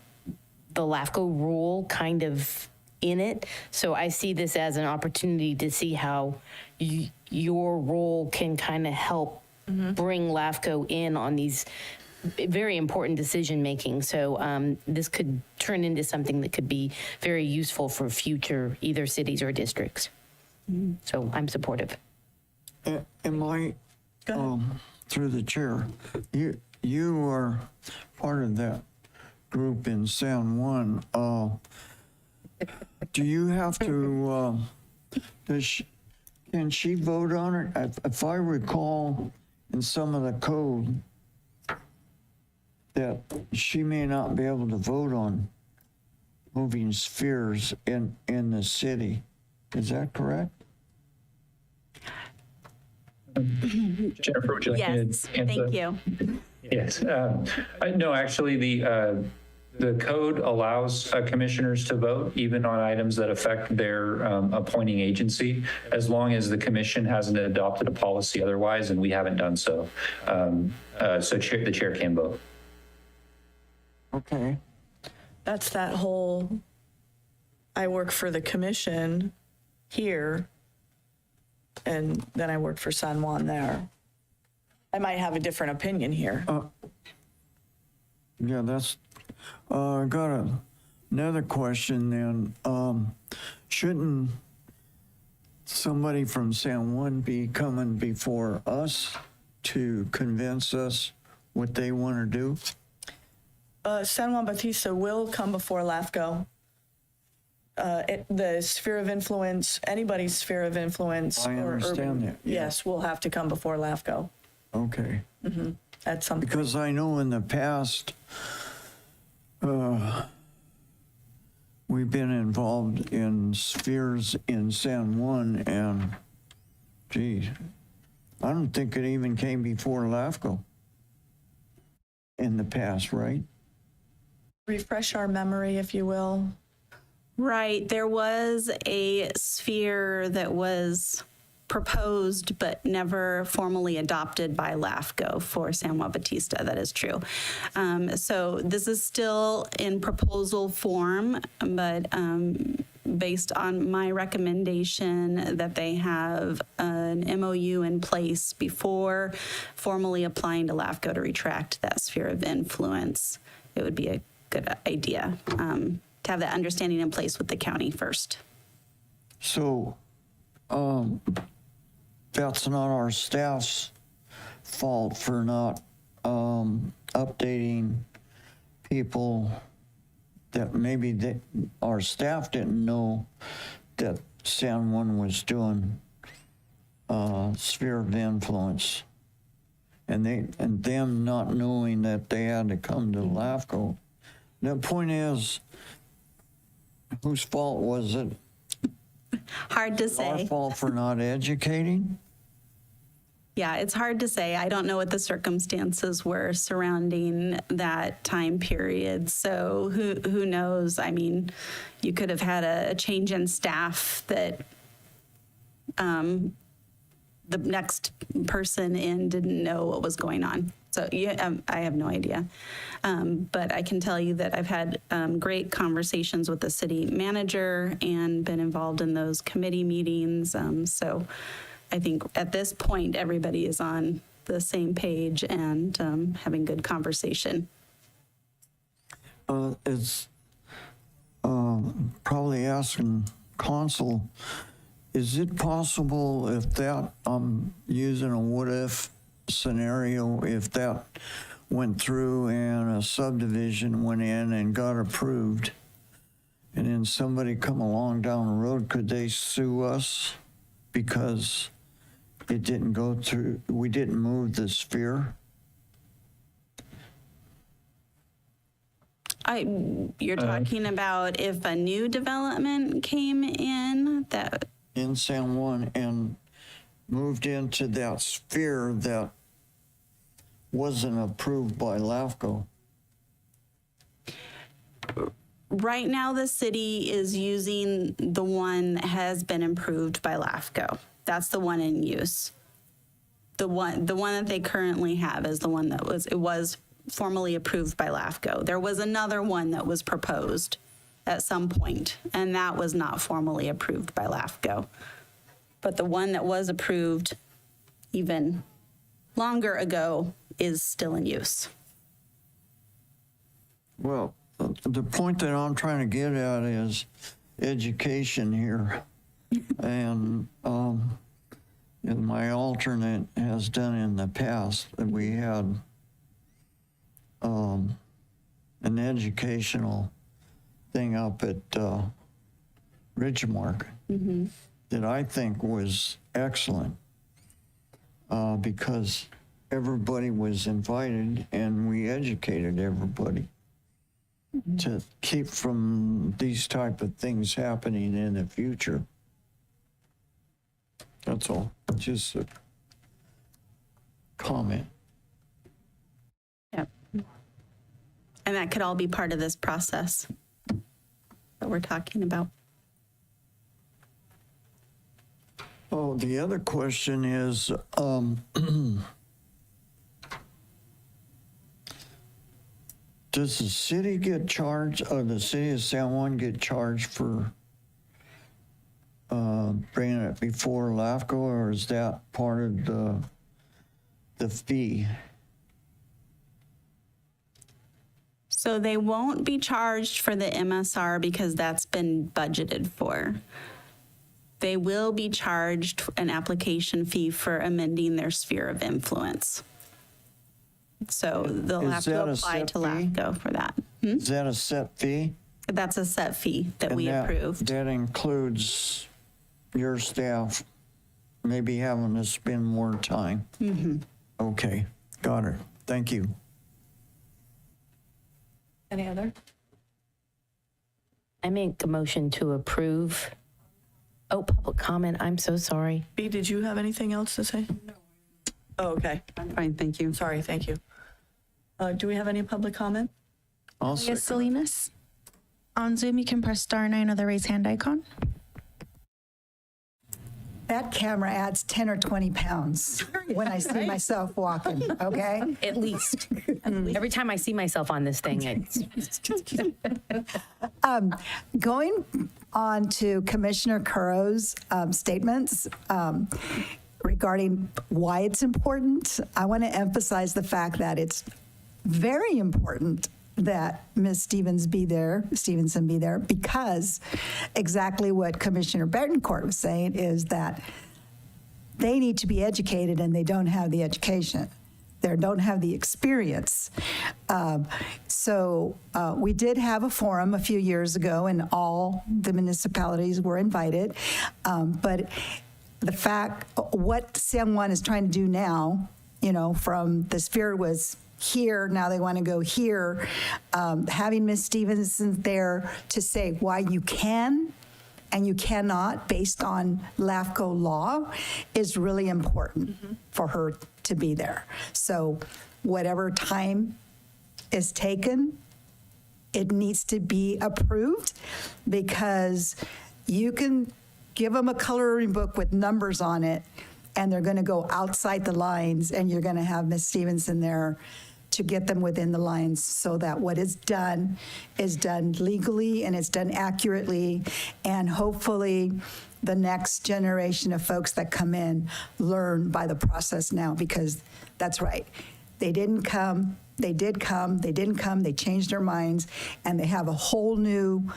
Speaker 7: the LAFCO rule kind of in it. So I see this as an opportunity to see how your role can kind of help bring LAFCO in on these very important decision making. So this could turn into something that could be very useful for future either cities or districts. So I'm supportive.
Speaker 1: Am I, through the chair, you are part of that group in San Juan. Do you have to, can she vote on it? If I recall in some of the code that she may not be able to vote on moving spheres in the city. Is that correct?
Speaker 9: Jennifer, would you like me
Speaker 6: Yes,
Speaker 9: to answer?
Speaker 6: thank you.
Speaker 9: Yes. No, actually, the code allows commissioners to vote even on items that affect their appointing agency, as long as the commission hasn't adopted a policy otherwise, and we haven't done so. So the chair can vote.
Speaker 1: Okay.
Speaker 10: That's that whole, I work for the commission here, and then I work for San Juan there. I might have a different opinion here.
Speaker 1: Yeah, that's, I got another question then. Shouldn't somebody from San Juan be coming before us to convince us what they want to do?
Speaker 10: San Juan Bautista will come before LAFCO. The sphere of influence, anybody's sphere of influence.
Speaker 1: I understand that, yeah.
Speaker 10: Yes, will have to come before LAFCO.
Speaker 1: Okay.
Speaker 10: at some point.
Speaker 1: Because I know in the past, we've been involved in spheres in San Juan, and gee, I don't think it even came before LAFCO in the past, right?
Speaker 10: Refresh our memory, if you will.
Speaker 6: Right. There was a sphere that was proposed but never formally adopted by LAFCO for San Juan Bautista. That is true. So this is still in proposal form, but based on my recommendation that they have an MOU in place before formally applying to LAFCO to retract that sphere of influence, it would be a good idea to have that understanding in place with the county first.
Speaker 1: So, that's not our staff's fault for not updating people that maybe our staff didn't know that San Juan was doing sphere of influence, and them not knowing that they had to come to LAFCO. The point is, whose fault was it?
Speaker 6: Hard to
Speaker 1: Our
Speaker 6: say.
Speaker 1: fault for not educating?
Speaker 6: Yeah, it's hard to say. I don't know what the circumstances were surrounding that time period. So who knows? I mean, you could have had a change in staff that the next person in didn't know what was going on. So yeah, I have no idea. But I can tell you that I've had great conversations with the city manager and been involved in those committee meetings. So I think at this point, everybody is on the same page and having good conversation.
Speaker 1: It's probably asking council, is it possible if that, I'm using a what if scenario, if that went through and a subdivision went in and got approved, and then somebody come along down the road, could they sue us because it didn't go through, we didn't move the sphere?
Speaker 6: You're talking about if a new development came in that.
Speaker 1: In San Juan and moved into that sphere that wasn't approved by LAFCO.
Speaker 6: Right now, the city is using the one that has been approved by LAFCO. That's the one in use. The one that they currently have is the one that was formally approved by LAFCO. There was another one that was proposed at some point, and that was not formally approved by LAFCO. But the one that was approved even longer ago is still in use.
Speaker 1: Well, the point that I'm trying to get at is education here. And my alternate has done in the past that we had an educational thing up at Ridgemark that I think was excellent because everybody was invited and we educated everybody to keep from these type of things happening in the future. That's all, just a comment.
Speaker 6: Yep. And that could all be part of this process that we're talking about.
Speaker 1: Oh, the other question is, does the city get charged, or the city of San Juan get charged for bringing it before LAFCO, or is that part of the fee?
Speaker 6: So they won't be charged for the MSR because that's been budgeted for. They will be charged an application fee for amending their sphere of influence. So they'll
Speaker 1: Is
Speaker 6: have to
Speaker 1: that a
Speaker 6: apply
Speaker 1: set
Speaker 6: to
Speaker 1: fee?
Speaker 6: LAFCO for that.
Speaker 1: Is that a set fee?
Speaker 6: That's a set fee that
Speaker 1: And
Speaker 6: we approved.
Speaker 1: That includes your staff maybe having to spend more time. Okay, got it. Thank you.
Speaker 10: Any other?
Speaker 7: I make a motion to approve. Oh, public comment. I'm so sorry.
Speaker 10: B, did you have anything else to say? No. Oh, okay.
Speaker 3: I'm fine, thank you.
Speaker 10: Sorry, thank you. Do we have any public comment?
Speaker 1: I'll
Speaker 2: Yes,
Speaker 1: second.
Speaker 2: Salinas. On Zoom, you can press *9 or the raise hand icon.
Speaker 11: That camera adds 10 or 20 pounds when I see myself walking, okay?
Speaker 7: At least. Every time I see myself on this thing, it's
Speaker 11: Going on to Commissioner Curro's statements regarding why it's important, I want to emphasize the fact that it's very important that Ms. Stevenson be there, because exactly what Commissioner Betancourt was saying is that they need to be educated and they don't have the education. They don't have the experience. So we did have a forum a few years ago and all the municipalities were invited. But the fact, what San Juan is trying to do now, from the Spirit was here, now they want to go here. Having Ms. Stevenson there to say why you can and you cannot based on LAFCO law is really important for her to be there. So whatever time is taken, it needs to be approved, because you can give them a coloring book with numbers on it and they're going to go outside the lines, and you're going to have Ms. Stevenson there to get them within the lines so that what is done legally and it's done accurately. And hopefully the next generation of folks that come in learn by the process now, because that's right. They didn't come, they did come, they didn't come, they changed their minds, and they have a whole new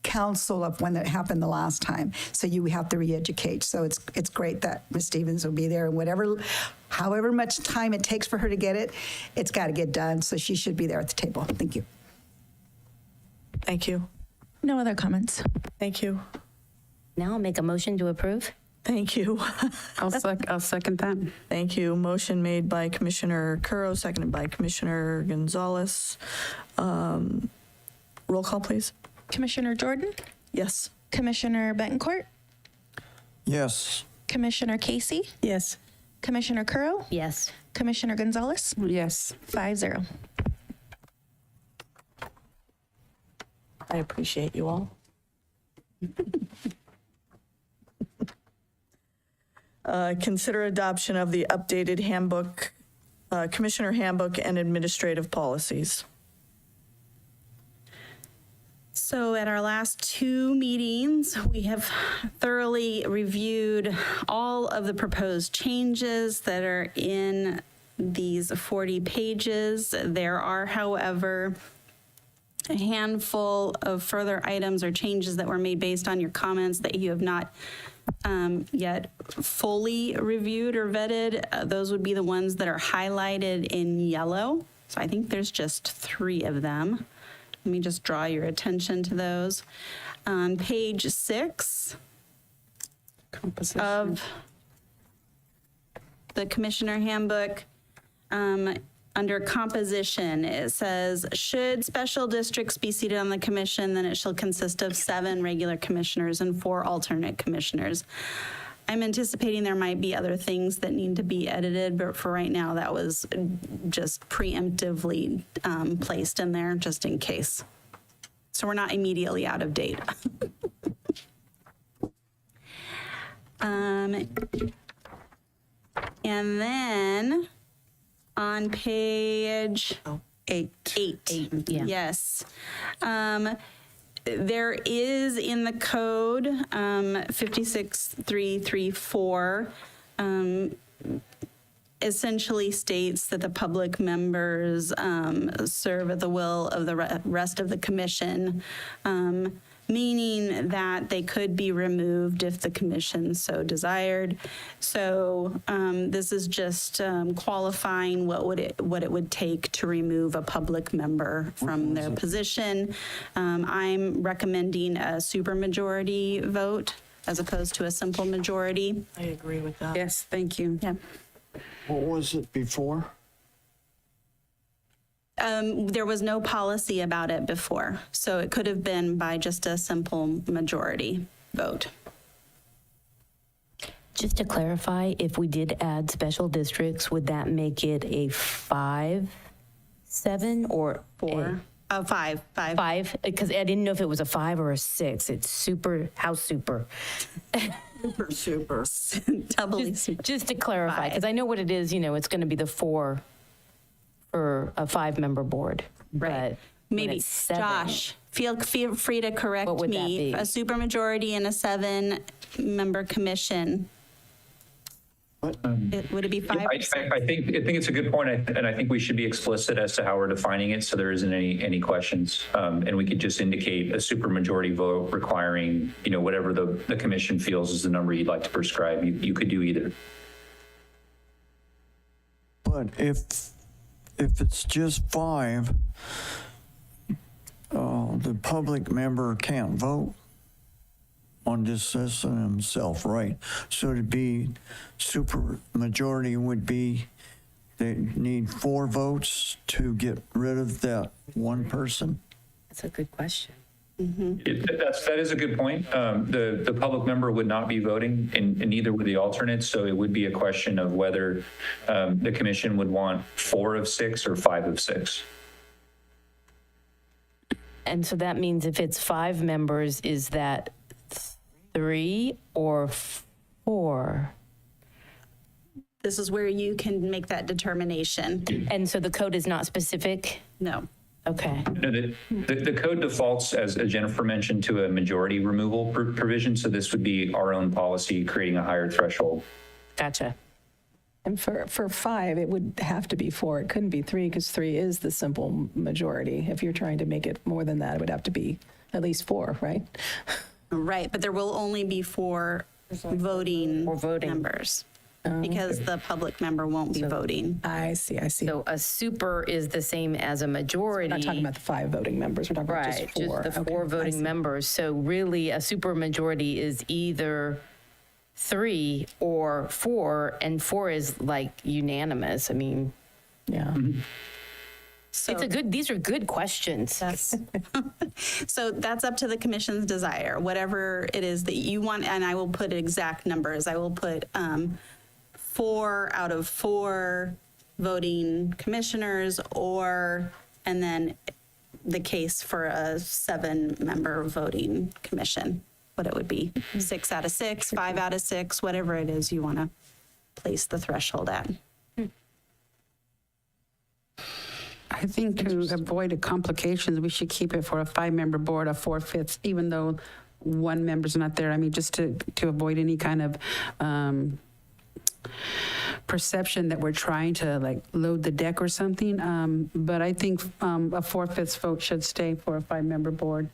Speaker 11: council of when that happened the last time. So you have to re-educate. So it's great that Ms. Stevens will be there, and however much time it takes for her to get it, it's got to get done. So she should be there at the table. Thank you.
Speaker 10: Thank you.
Speaker 2: No other comments.
Speaker 10: Thank you.
Speaker 7: now I'll make a motion to approve.
Speaker 10: Thank you.
Speaker 3: I'll second that.
Speaker 10: Thank you. Motion made by Commissioner Curro, seconded by Commissioner Gonzalez. Roll call, please.
Speaker 2: Commissioner Jordan,
Speaker 10: Yes.
Speaker 2: Commissioner Betancourt,
Speaker 1: Yes.
Speaker 2: Commissioner Casey,
Speaker 8: Yes.
Speaker 2: Commissioner Curro,
Speaker 7: Yes.
Speaker 2: Commissioner Gonzalez,
Speaker 3: Yes.
Speaker 2: 5-0.
Speaker 10: I appreciate you all. Consider adoption of the updated handbook, Commissioner Handbook and administrative policies.
Speaker 6: So at our last two meetings, we have thoroughly reviewed all of the proposed changes that are in these 40 pages. There are, however, a handful of further items or changes that were made based on your comments that you have not yet fully reviewed or vetted. Those would be the ones that are highlighted in yellow. So I think there's just 3 of them. Let me just draw your attention to those. On page 6
Speaker 3: Composition.
Speaker 6: of the Commissioner Handbook, under composition, it says, should special districts be seated on the commission, then it shall consist of 7 regular commissioners and 4 alternate commissioners. I'm anticipating there might be other things that need to be edited, but for right now, that was just preemptively placed in there just in case. So we're not immediately out of date. And then on page 8.
Speaker 7: Yeah.
Speaker 6: Yes. There is in the code 56334 essentially states that the public members serve at the will of the rest of the commission, meaning that they could be removed if the commission so desired. So this is just qualifying what it would take to remove a public member from their position. I'm recommending a supermajority vote as opposed to a simple majority.
Speaker 10: I agree with that.
Speaker 3: Yes, thank you.
Speaker 6: Yeah.
Speaker 1: What was it before?
Speaker 6: There was no policy about it before, so it could have been by just a simple majority vote.
Speaker 7: Just to clarify, if we did add special districts, would that make it a 5-7 or
Speaker 6: Four. Five.
Speaker 7: Five? Because I didn't know if it was a 5 or a 6. It's super, how super?
Speaker 10: Super.
Speaker 6: Doubly.
Speaker 7: Just to clarify, because I know what it is, it's going to be the 4 for a 5-member board.
Speaker 6: Right.
Speaker 7: But when
Speaker 6: Maybe,
Speaker 7: it's 7,
Speaker 6: Josh, feel free to correct
Speaker 7: What would that
Speaker 6: me.
Speaker 7: be?
Speaker 6: A supermajority and a 7-member commission. Would it be 5 or 6?
Speaker 9: I think it's a good point, and I think we should be explicit as to how we're defining it, so there isn't any questions. And we could just indicate a supermajority vote requiring, whatever the commission feels is the number you'd like to prescribe. You could do either.
Speaker 1: But if it's just 5, the public member can't vote on this system himself, right? So to be super majority would be they need 4 votes to get rid of that one person.
Speaker 7: That's a good question.
Speaker 9: That is a good point. The public member would not be voting, and neither would the alternates. So it would be a question of whether the commission would want 4 of 6 or 5 of 6.
Speaker 7: And so that means if it's 5 members, is that 3 or 4?
Speaker 6: This is where you can make that determination.
Speaker 7: And so the code is not specific?
Speaker 6: No.
Speaker 7: Okay.
Speaker 9: No, the code defaults, as Jennifer mentioned, to a majority removal provision. So this would be our own policy creating a higher threshold.
Speaker 7: Gotcha.
Speaker 8: And for 5, it would have to be 4. It couldn't be 3 because 3 is the simple majority. If you're trying to make it more than that, it would have to be at least 4, right?
Speaker 6: Right, but there will only be 4 voting members because the public member won't be voting.
Speaker 8: I see.
Speaker 7: So a super is the same as a majority.
Speaker 8: We're not talking about the 5 voting members. We're talking about
Speaker 7: Right,
Speaker 8: just 4.
Speaker 7: just the 4
Speaker 8: Okay, I
Speaker 7: voting
Speaker 8: see.
Speaker 7: members. So really, a super majority is either 3 or 4, and 4 is like unanimous. I mean,
Speaker 8: Yeah.
Speaker 6: So
Speaker 7: these are good questions.
Speaker 6: so that's up to the commission's desire, whatever it is that you want, and I will put exact numbers. I will put 4 out of 4 voting commissioners, and then the case for a 7-member voting commission, what it would be, 6 out of 6, 5 out of 6, whatever it is you want to place the threshold at.
Speaker 3: I think to avoid the complications, we should keep it for a 5-member board of 4/5, even though one member's not there. I mean, just to avoid any kind of perception that we're trying to like load the deck or something. But I think a 4/5 vote should stay for a 5-member board.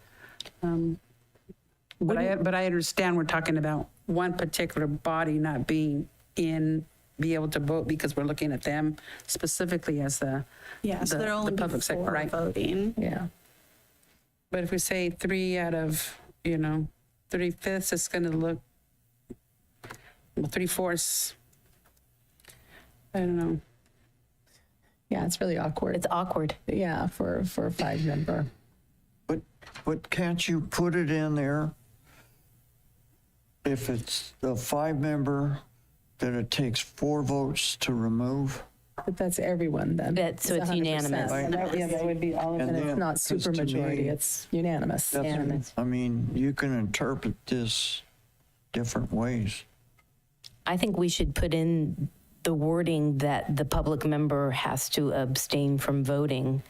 Speaker 3: But I understand we're talking about one particular body not be able to vote because we're looking at them specifically as the
Speaker 6: So there'll only be
Speaker 3: public
Speaker 6: 4
Speaker 3: sector, right?
Speaker 6: voting.
Speaker 8: Yeah.
Speaker 3: But if we say 3 out of 3/5, it's going to look 3/4. I don't know.
Speaker 8: Yeah, it's really awkward.
Speaker 7: It's awkward.
Speaker 8: Yeah, for a 5-member.
Speaker 1: But can't you put it in there if it's the 5-member that it takes 4 votes to remove?
Speaker 8: But that's everyone then.
Speaker 7: So it's
Speaker 8: 100%.
Speaker 7: unanimous.
Speaker 8: That would be all of it.
Speaker 1: And
Speaker 8: It's
Speaker 1: then-
Speaker 8: not
Speaker 1: 'cause to
Speaker 8: super majority,
Speaker 1: me,
Speaker 8: it's unanimous.
Speaker 1: That's, I mean, you can interpret this different ways.
Speaker 7: I think we should put in the wording that the public member has to abstain from voting,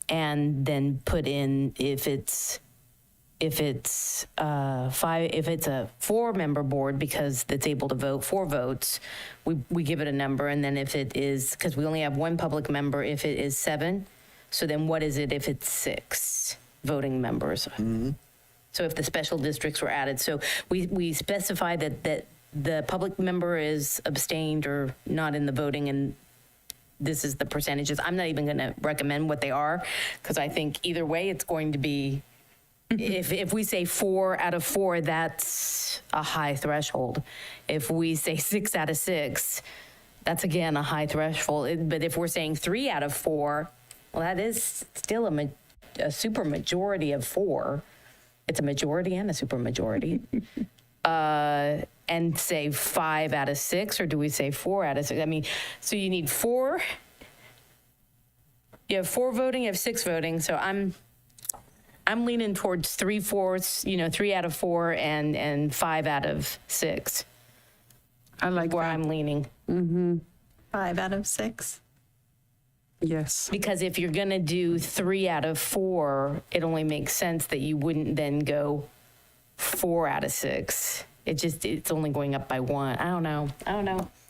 Speaker 7: and then put in if it's a 4-member board because it's able to vote 4 votes, we give it a number, and then if it is, because we only have 1 public member, if it is 7, so then what is it if it's 6 voting members? So if the special districts were added, so we specify that the public member is abstained or not in the voting, and this is the percentages. I'm not even going to recommend what they are, because I think either way it's going to be If we say 4 out of 4, that's a high threshold. If we say 6 out of 6, that's again a high threshold. But if we're saying 3 out of 4, well, that is still a super majority of 4. It's a majority and a super majority. And say 5 out of 6, or do we say 4 out of 6? I mean, so you need 4. You have 4 voting, you have 6 voting. So I'm leaning towards 3/4, 3 out of 4 and 5 out of 6.
Speaker 3: I like
Speaker 7: Where
Speaker 3: that.
Speaker 7: I'm leaning.
Speaker 6: 5 out of 6.
Speaker 3: Yes.
Speaker 7: Because if you're going to do 3 out of 4, it only makes sense that you wouldn't then go 4 out of 6. It's only going up by 1. I don't know.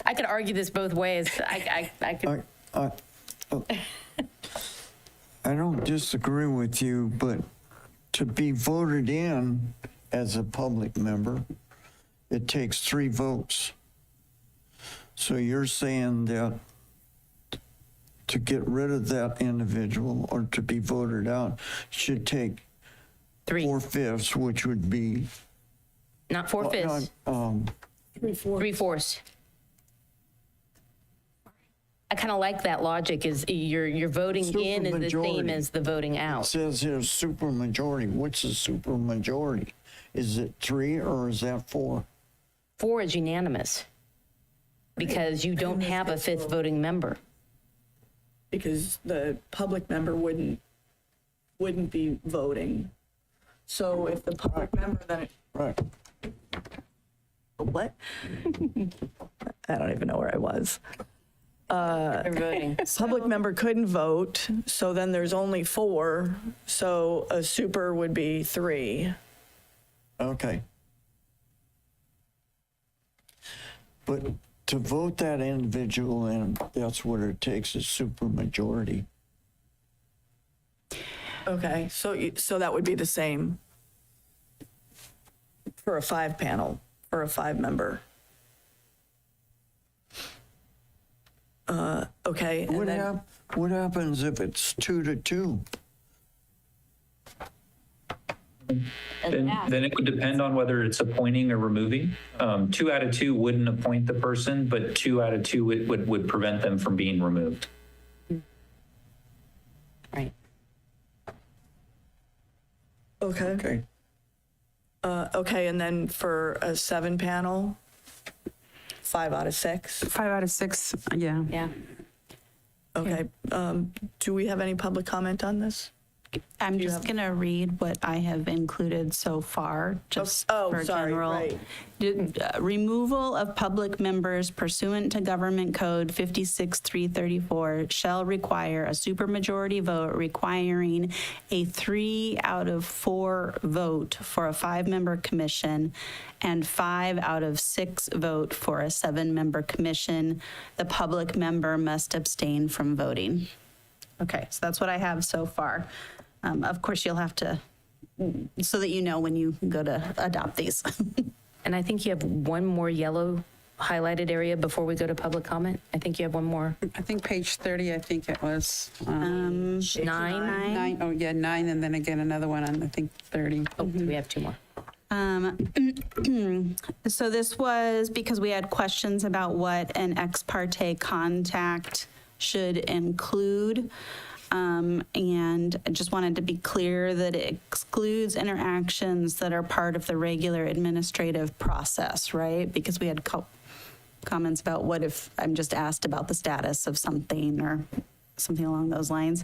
Speaker 7: I could argue this both ways. I could.
Speaker 1: I don't disagree with you, but to be voted in as a public member, it takes 3 votes. So you're saying that to get rid of that individual or to be voted out should take
Speaker 7: 3.
Speaker 1: 4/5, which would be
Speaker 7: Not 4/5. 3/4. I kind of like that logic. Is you're voting in is the same
Speaker 1: Supermajority.
Speaker 7: as the voting
Speaker 1: It
Speaker 7: out.
Speaker 1: says here super majority. What's a super majority? Is it 3 or is that 4?
Speaker 7: 4 is unanimous because you don't have a 5th voting member.
Speaker 10: Because the public member wouldn't be voting. So if the public member then,
Speaker 1: Right.
Speaker 10: what? I don't even know where I was.
Speaker 7: They're voting.
Speaker 10: Public member couldn't vote, so then there's only 4, so a super would be 3.
Speaker 1: Okay. But to vote that individual in, that's what it takes, is super majority.
Speaker 10: Okay, so that would be the same for a 5 panel, for a 5 member. Okay, and then,
Speaker 1: What happens if it's 2-2?
Speaker 9: Then it would depend on whether it's appointing or removing. 2 out of 2 wouldn't appoint the person, but 2 out of 2 would prevent them from being removed.
Speaker 7: Right.
Speaker 10: okay. Okay, and then for a 7 panel, 5 out of 6.
Speaker 3: 5 out of 6, yeah.
Speaker 7: Yeah.
Speaker 10: Okay, do we have any public comment on this?
Speaker 6: I'm just going to read what I have included so far, just for
Speaker 10: sorry,
Speaker 6: general.
Speaker 10: right.
Speaker 6: Removal of public members pursuant to Government Code 56334 shall require a supermajority vote requiring a 3 out of 4 vote for a 5-member commission and 5 out of 6 vote for a 7-member commission. The public member must abstain from voting. Okay, so that's what I have so far. Of course, you'll have to, so that you know when you go to adopt these.
Speaker 7: And I think you have one more yellow highlighted area before we go to public comment. I think you have one more.
Speaker 3: I think page 30, I think it was.
Speaker 7: 9.
Speaker 3: 9, oh yeah, 9, and then again another one on, I think, 30.
Speaker 7: Oh, we have 2 more.
Speaker 6: So this was because we had questions about what an ex parte contact should include. And I just wanted to be clear that it excludes interactions that are part of the regular administrative process, right? Because we had comments about what if I'm just asked about the status of something or something along those lines.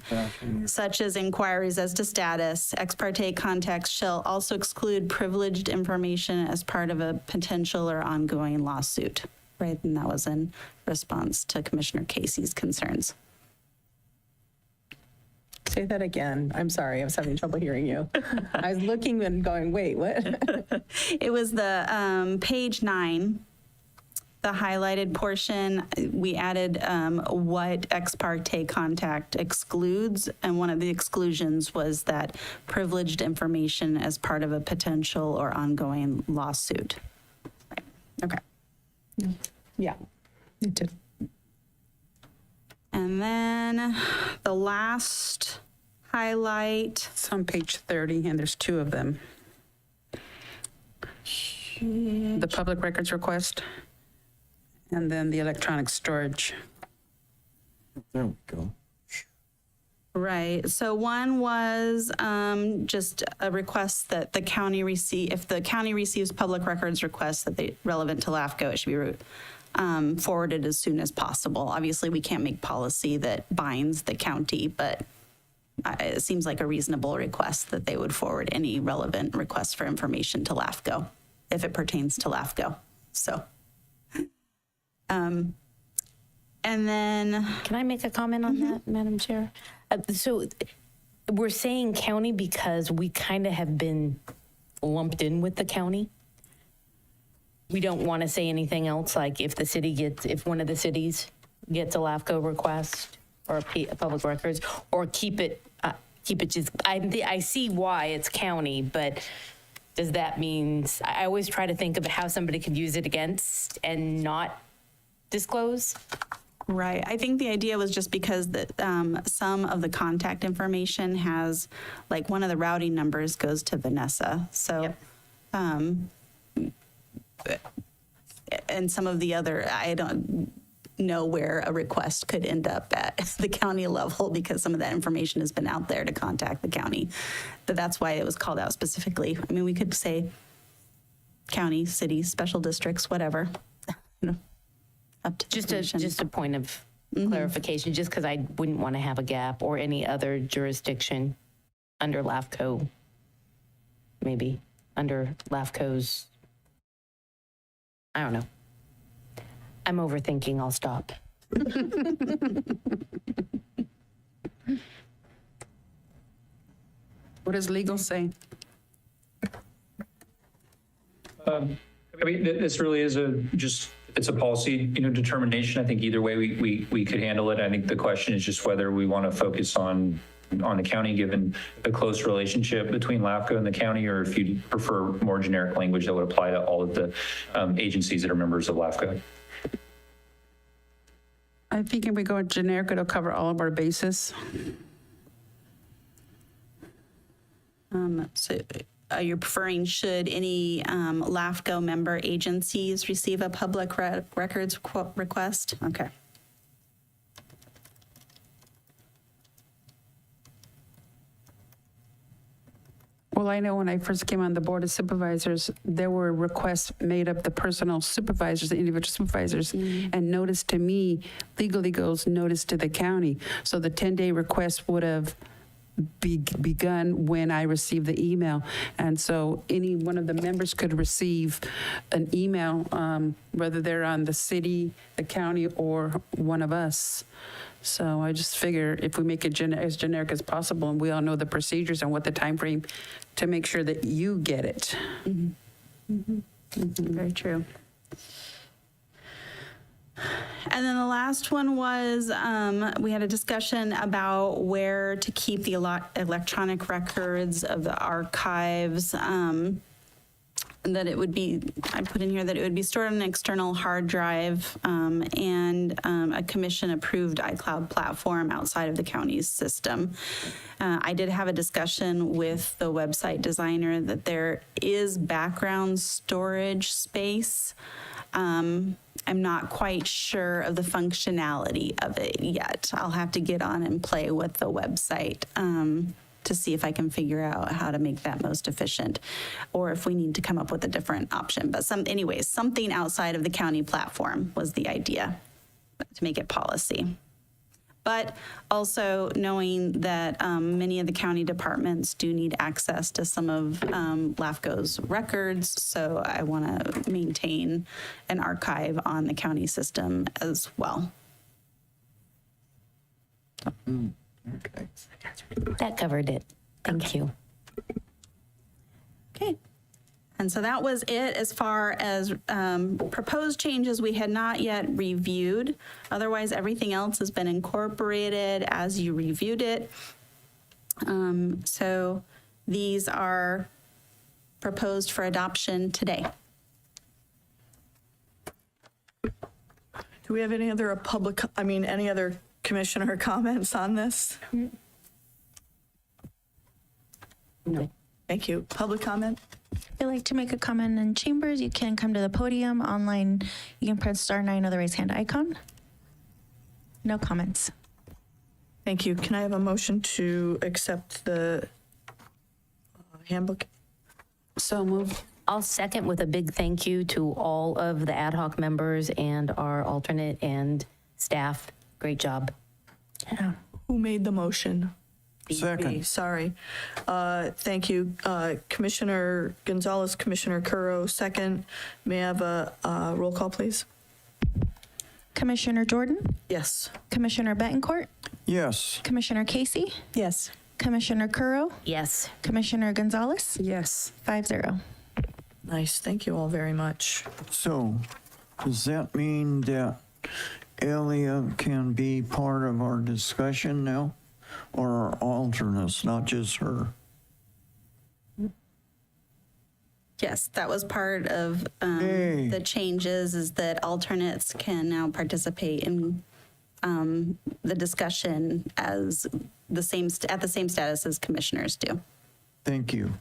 Speaker 6: Such as inquiries as to status. Ex parte contacts shall also exclude privileged information as part of a potential or ongoing lawsuit, right? And that was in response to Commissioner Casey's concerns.
Speaker 8: Say that again. I'm sorry, I was having trouble hearing you. I was looking and going, wait, what?
Speaker 6: It was the page 9, the highlighted portion. We added what ex parte contact excludes, and one of the exclusions was that privileged information as part of a potential or ongoing lawsuit. Right. Okay.
Speaker 8: Yeah, it did.
Speaker 6: And then the last highlight.
Speaker 3: It's on page 30, and there's 2 of them. The public records request, and then the electronic storage.
Speaker 1: There we go.
Speaker 6: Right. So one was just a request that the county receive, if the county receives public records requests that they relevant to LAFCO, it should be forwarded as soon as possible. Obviously, we can't make policy that binds the county, but it seems like a reasonable request that they would forward any relevant requests for information to LAFCO if it pertains to LAFCO. So, and then
Speaker 7: Can I make a comment on that, Madam Chair? So we're saying county because we kind of have been lumped in with the county. We don't want to say anything else, like if one of the cities gets a LAFCO request or a public records, or keep it just, I see why it's county, but does that mean, I always try to think of how somebody could use it against and not disclose.
Speaker 6: right. I think the idea was just because that some of the contact information has, like one of the routing numbers goes to Vanessa. So, and some of the other, I don't know where a request could end up at the county level because some of that information has been out there to contact the county. But that's why it was called out specifically. I mean, we could say county, city, special districts, whatever. Up to the commission.
Speaker 7: Just a point of clarification, just because I wouldn't want to have a gap or any other jurisdiction under LAFCO, maybe under LAFCO's, I don't know. I'm overthinking, I'll stop.
Speaker 3: What does legal say?
Speaker 9: I mean, this really is it's a policy, determination. I think either way we could handle it. I think the question is just whether we want to focus on the county, given the close relationship between LAFCO and the county, or if you prefer more generic language that would apply to all of the agencies that are members of LAFCO.
Speaker 3: I think if we go generic, it'll cover all of our bases.
Speaker 6: So you're preferring, should any LAFCO member agencies receive a public records request? Okay.
Speaker 3: Well, I know when I first came on the Board of Supervisors, there were requests made of the personal supervisors, the individual supervisors, and notice to me legally goes notice to the county. So the 10-day request would have begun when I received the email. And so any one of the members could receive an email, whether they're on the city, the county, or one of us. So I just figure if we make it as generic as possible, and we all know the procedures and what the time frame to make sure that you get it.
Speaker 6: Very true. And then the last one was we had a discussion about where to keep the electronic records of the archives. That it would be, I put in here that it would be stored on an external hard drive and a commission-approved iCloud platform outside of the county's system. I did have a discussion with the website designer that there is background storage space. I'm not quite sure of the functionality of it yet. I'll have to get on and play with the website to see if I can figure out how to make that most efficient, or if we need to come up with a different option. But anyways, something outside of the county platform was the idea to make it policy. But also knowing that many of the county departments do need access to some of LAFCO's records, so I want to maintain an archive on the county system as well.
Speaker 1: Okay.
Speaker 7: That covered it. Thank you.
Speaker 6: Okay. And so that was it as far as proposed changes we had not yet reviewed. Otherwise, everything else has been incorporated as you reviewed it. So these are proposed for adoption today.
Speaker 10: Do we have any other any other commissioner comments on this? Thank you. Public comment?
Speaker 2: If you'd like to make a comment in chambers, you can come to the podium. Online, you can press *9 or the raise hand icon. No comments.
Speaker 10: Thank you. Can I have a motion to accept the handbook?
Speaker 3: So moved.
Speaker 7: I'll second with a big thank you to all of the ad hoc members and our alternate and staff. Great job.
Speaker 10: Who made the motion?
Speaker 1: Second.
Speaker 10: Sorry. Thank you. Commissioner Gonzalez, Commissioner Curro, second. May I have a roll call, please?
Speaker 2: Commissioner Jordan,
Speaker 10: Yes.
Speaker 2: Commissioner Betancourt,
Speaker 1: Yes.
Speaker 2: Commissioner Casey,
Speaker 8: Yes.
Speaker 2: Commissioner Curro,
Speaker 7: Yes.
Speaker 2: Commissioner Gonzalez,
Speaker 3: Yes.
Speaker 2: 5-0.
Speaker 10: Nice. Thank you all very much.
Speaker 1: So, does that mean that Elia can be part of our discussion now? Or our alternates, not just her?
Speaker 6: Yes, that was part of
Speaker 1: Yay.
Speaker 6: the changes, is that alternates can now participate in the discussion as at the same status as commissioners do.
Speaker 1: Thank you.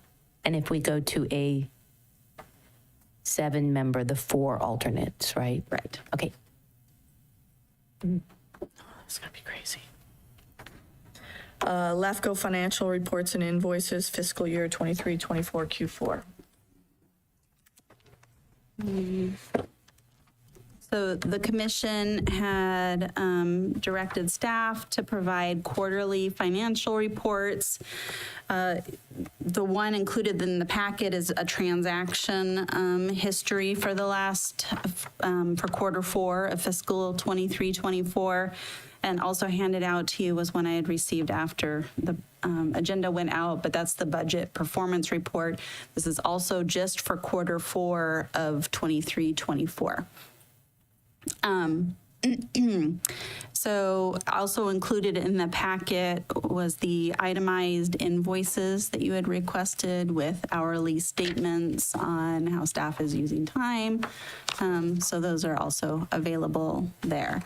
Speaker 7: And if we go to a 7-member, the 4 alternates, right?
Speaker 6: Right.
Speaker 7: Okay.
Speaker 10: It's going to be crazy. LAFCO financial reports and invoices, fiscal year 23-24 Q4.
Speaker 6: So the commission had directed staff to provide quarterly financial reports. The one included in the packet is a transaction history for the last, for quarter 4 of fiscal 23-24. And also handed out to you was one I had received after the agenda went out, but that's the budget performance report. This is also just for quarter 4 of 23-24. So also included in the packet was the itemized invoices that you had requested with hourly statements on how staff is using time. So those are also available there.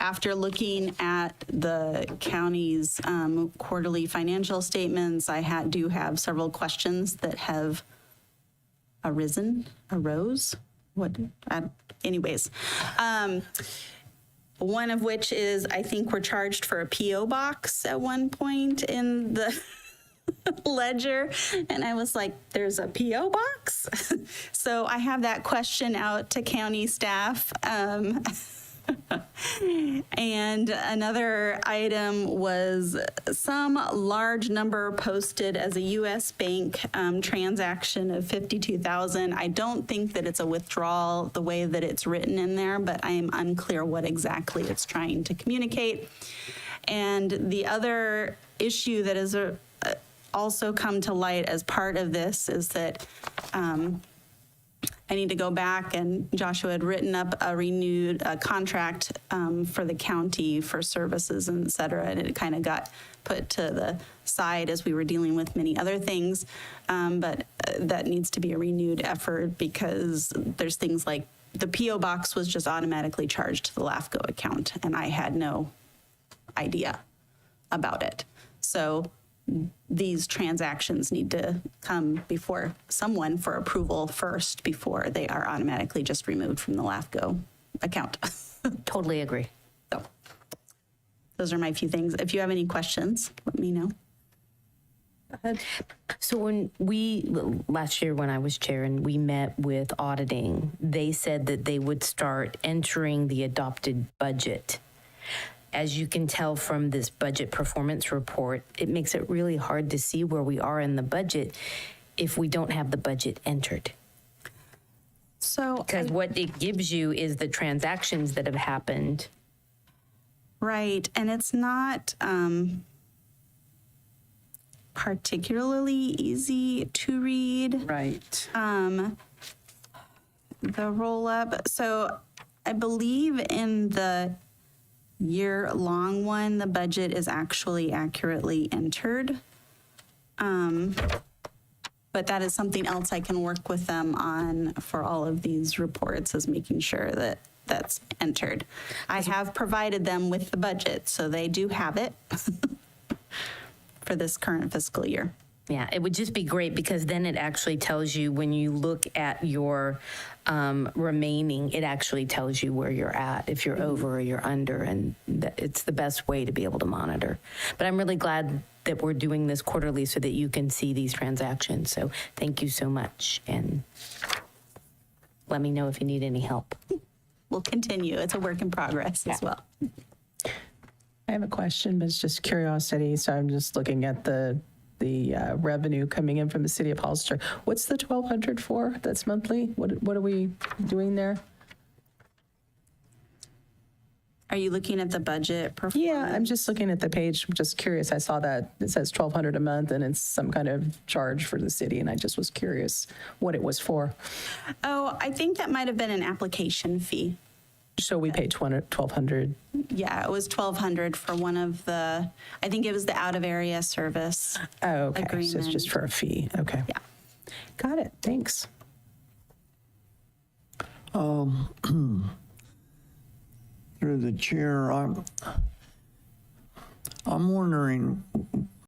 Speaker 6: After looking at the county's quarterly financial statements, I do have several questions that have arose. Anyways. One of which is, I think we're charged for a P.O. box at one point in the ledger. And I was like, there's a P.O. box? So I have that question out to county staff. And another item was some large number posted as a U.S. bank transaction of $52,000. I don't think that it's a withdrawal the way that it's written in there, but I am unclear what exactly it's trying to communicate. And the other issue that has also come to light as part of this is that I need to go back, and Joshua had written up a renewed contract for the county for services and et cetera, and it kind of got put to the side as we were dealing with many other things. But that needs to be a renewed effort, because there's things like the P.O. box was just automatically charged to the LAFCO account, and I had no idea about it. So these transactions need to come before someone for approval first before they are automatically just removed from the LAFCO account.
Speaker 7: Totally agree.
Speaker 6: So those are my few things. If you have any questions, let me know.
Speaker 7: So when last year when I was chair and we met with auditing, they said that they would start entering the adopted budget. As you can tell from this budget performance report, it makes it really hard to see where we are in the budget if we don't have the budget entered.
Speaker 6: So
Speaker 7: Because what it gives you is the transactions that have happened.
Speaker 6: right, and it's not particularly easy to read.
Speaker 3: Right.
Speaker 6: The roll up. So I believe in the year-long one, the budget is actually accurately entered. But that is something else I can work with them on for all of these reports, is making sure that that's entered. I have provided them with the budget, so they do have it for this current fiscal year.
Speaker 7: Yeah, it would just be great because then it actually tells you when you look at your remaining, it actually tells you where you're at, if you're over or you're under, and it's the best way to be able to monitor. But I'm really glad that we're doing this quarterly so that you can see these transactions. So thank you so much, and let me know if you need any help.
Speaker 6: We'll continue. It's a work in progress as well.
Speaker 8: I have a question, but it's just curiosity. So I'm just looking at the revenue coming in from the city of Hollister. What's the 1,200 for? That's monthly? What are we doing there?
Speaker 6: Are you looking at the budget performance?
Speaker 8: Yeah, I'm just looking at the page. I'm just curious. I saw that it says 1,200 a month and it's some kind of charge for the city. And I just was curious what it was for.
Speaker 6: Oh, I think that might have been an application fee.
Speaker 8: So we paid 1,200.
Speaker 6: Yeah, it was 1,200 for one of the, I think it was the out of area service.
Speaker 8: Oh, okay. So it's
Speaker 6: Agreement.
Speaker 8: just for a fee. Okay.
Speaker 6: Yeah.
Speaker 8: Got it. Thanks.
Speaker 1: Through the chair, I'm wondering,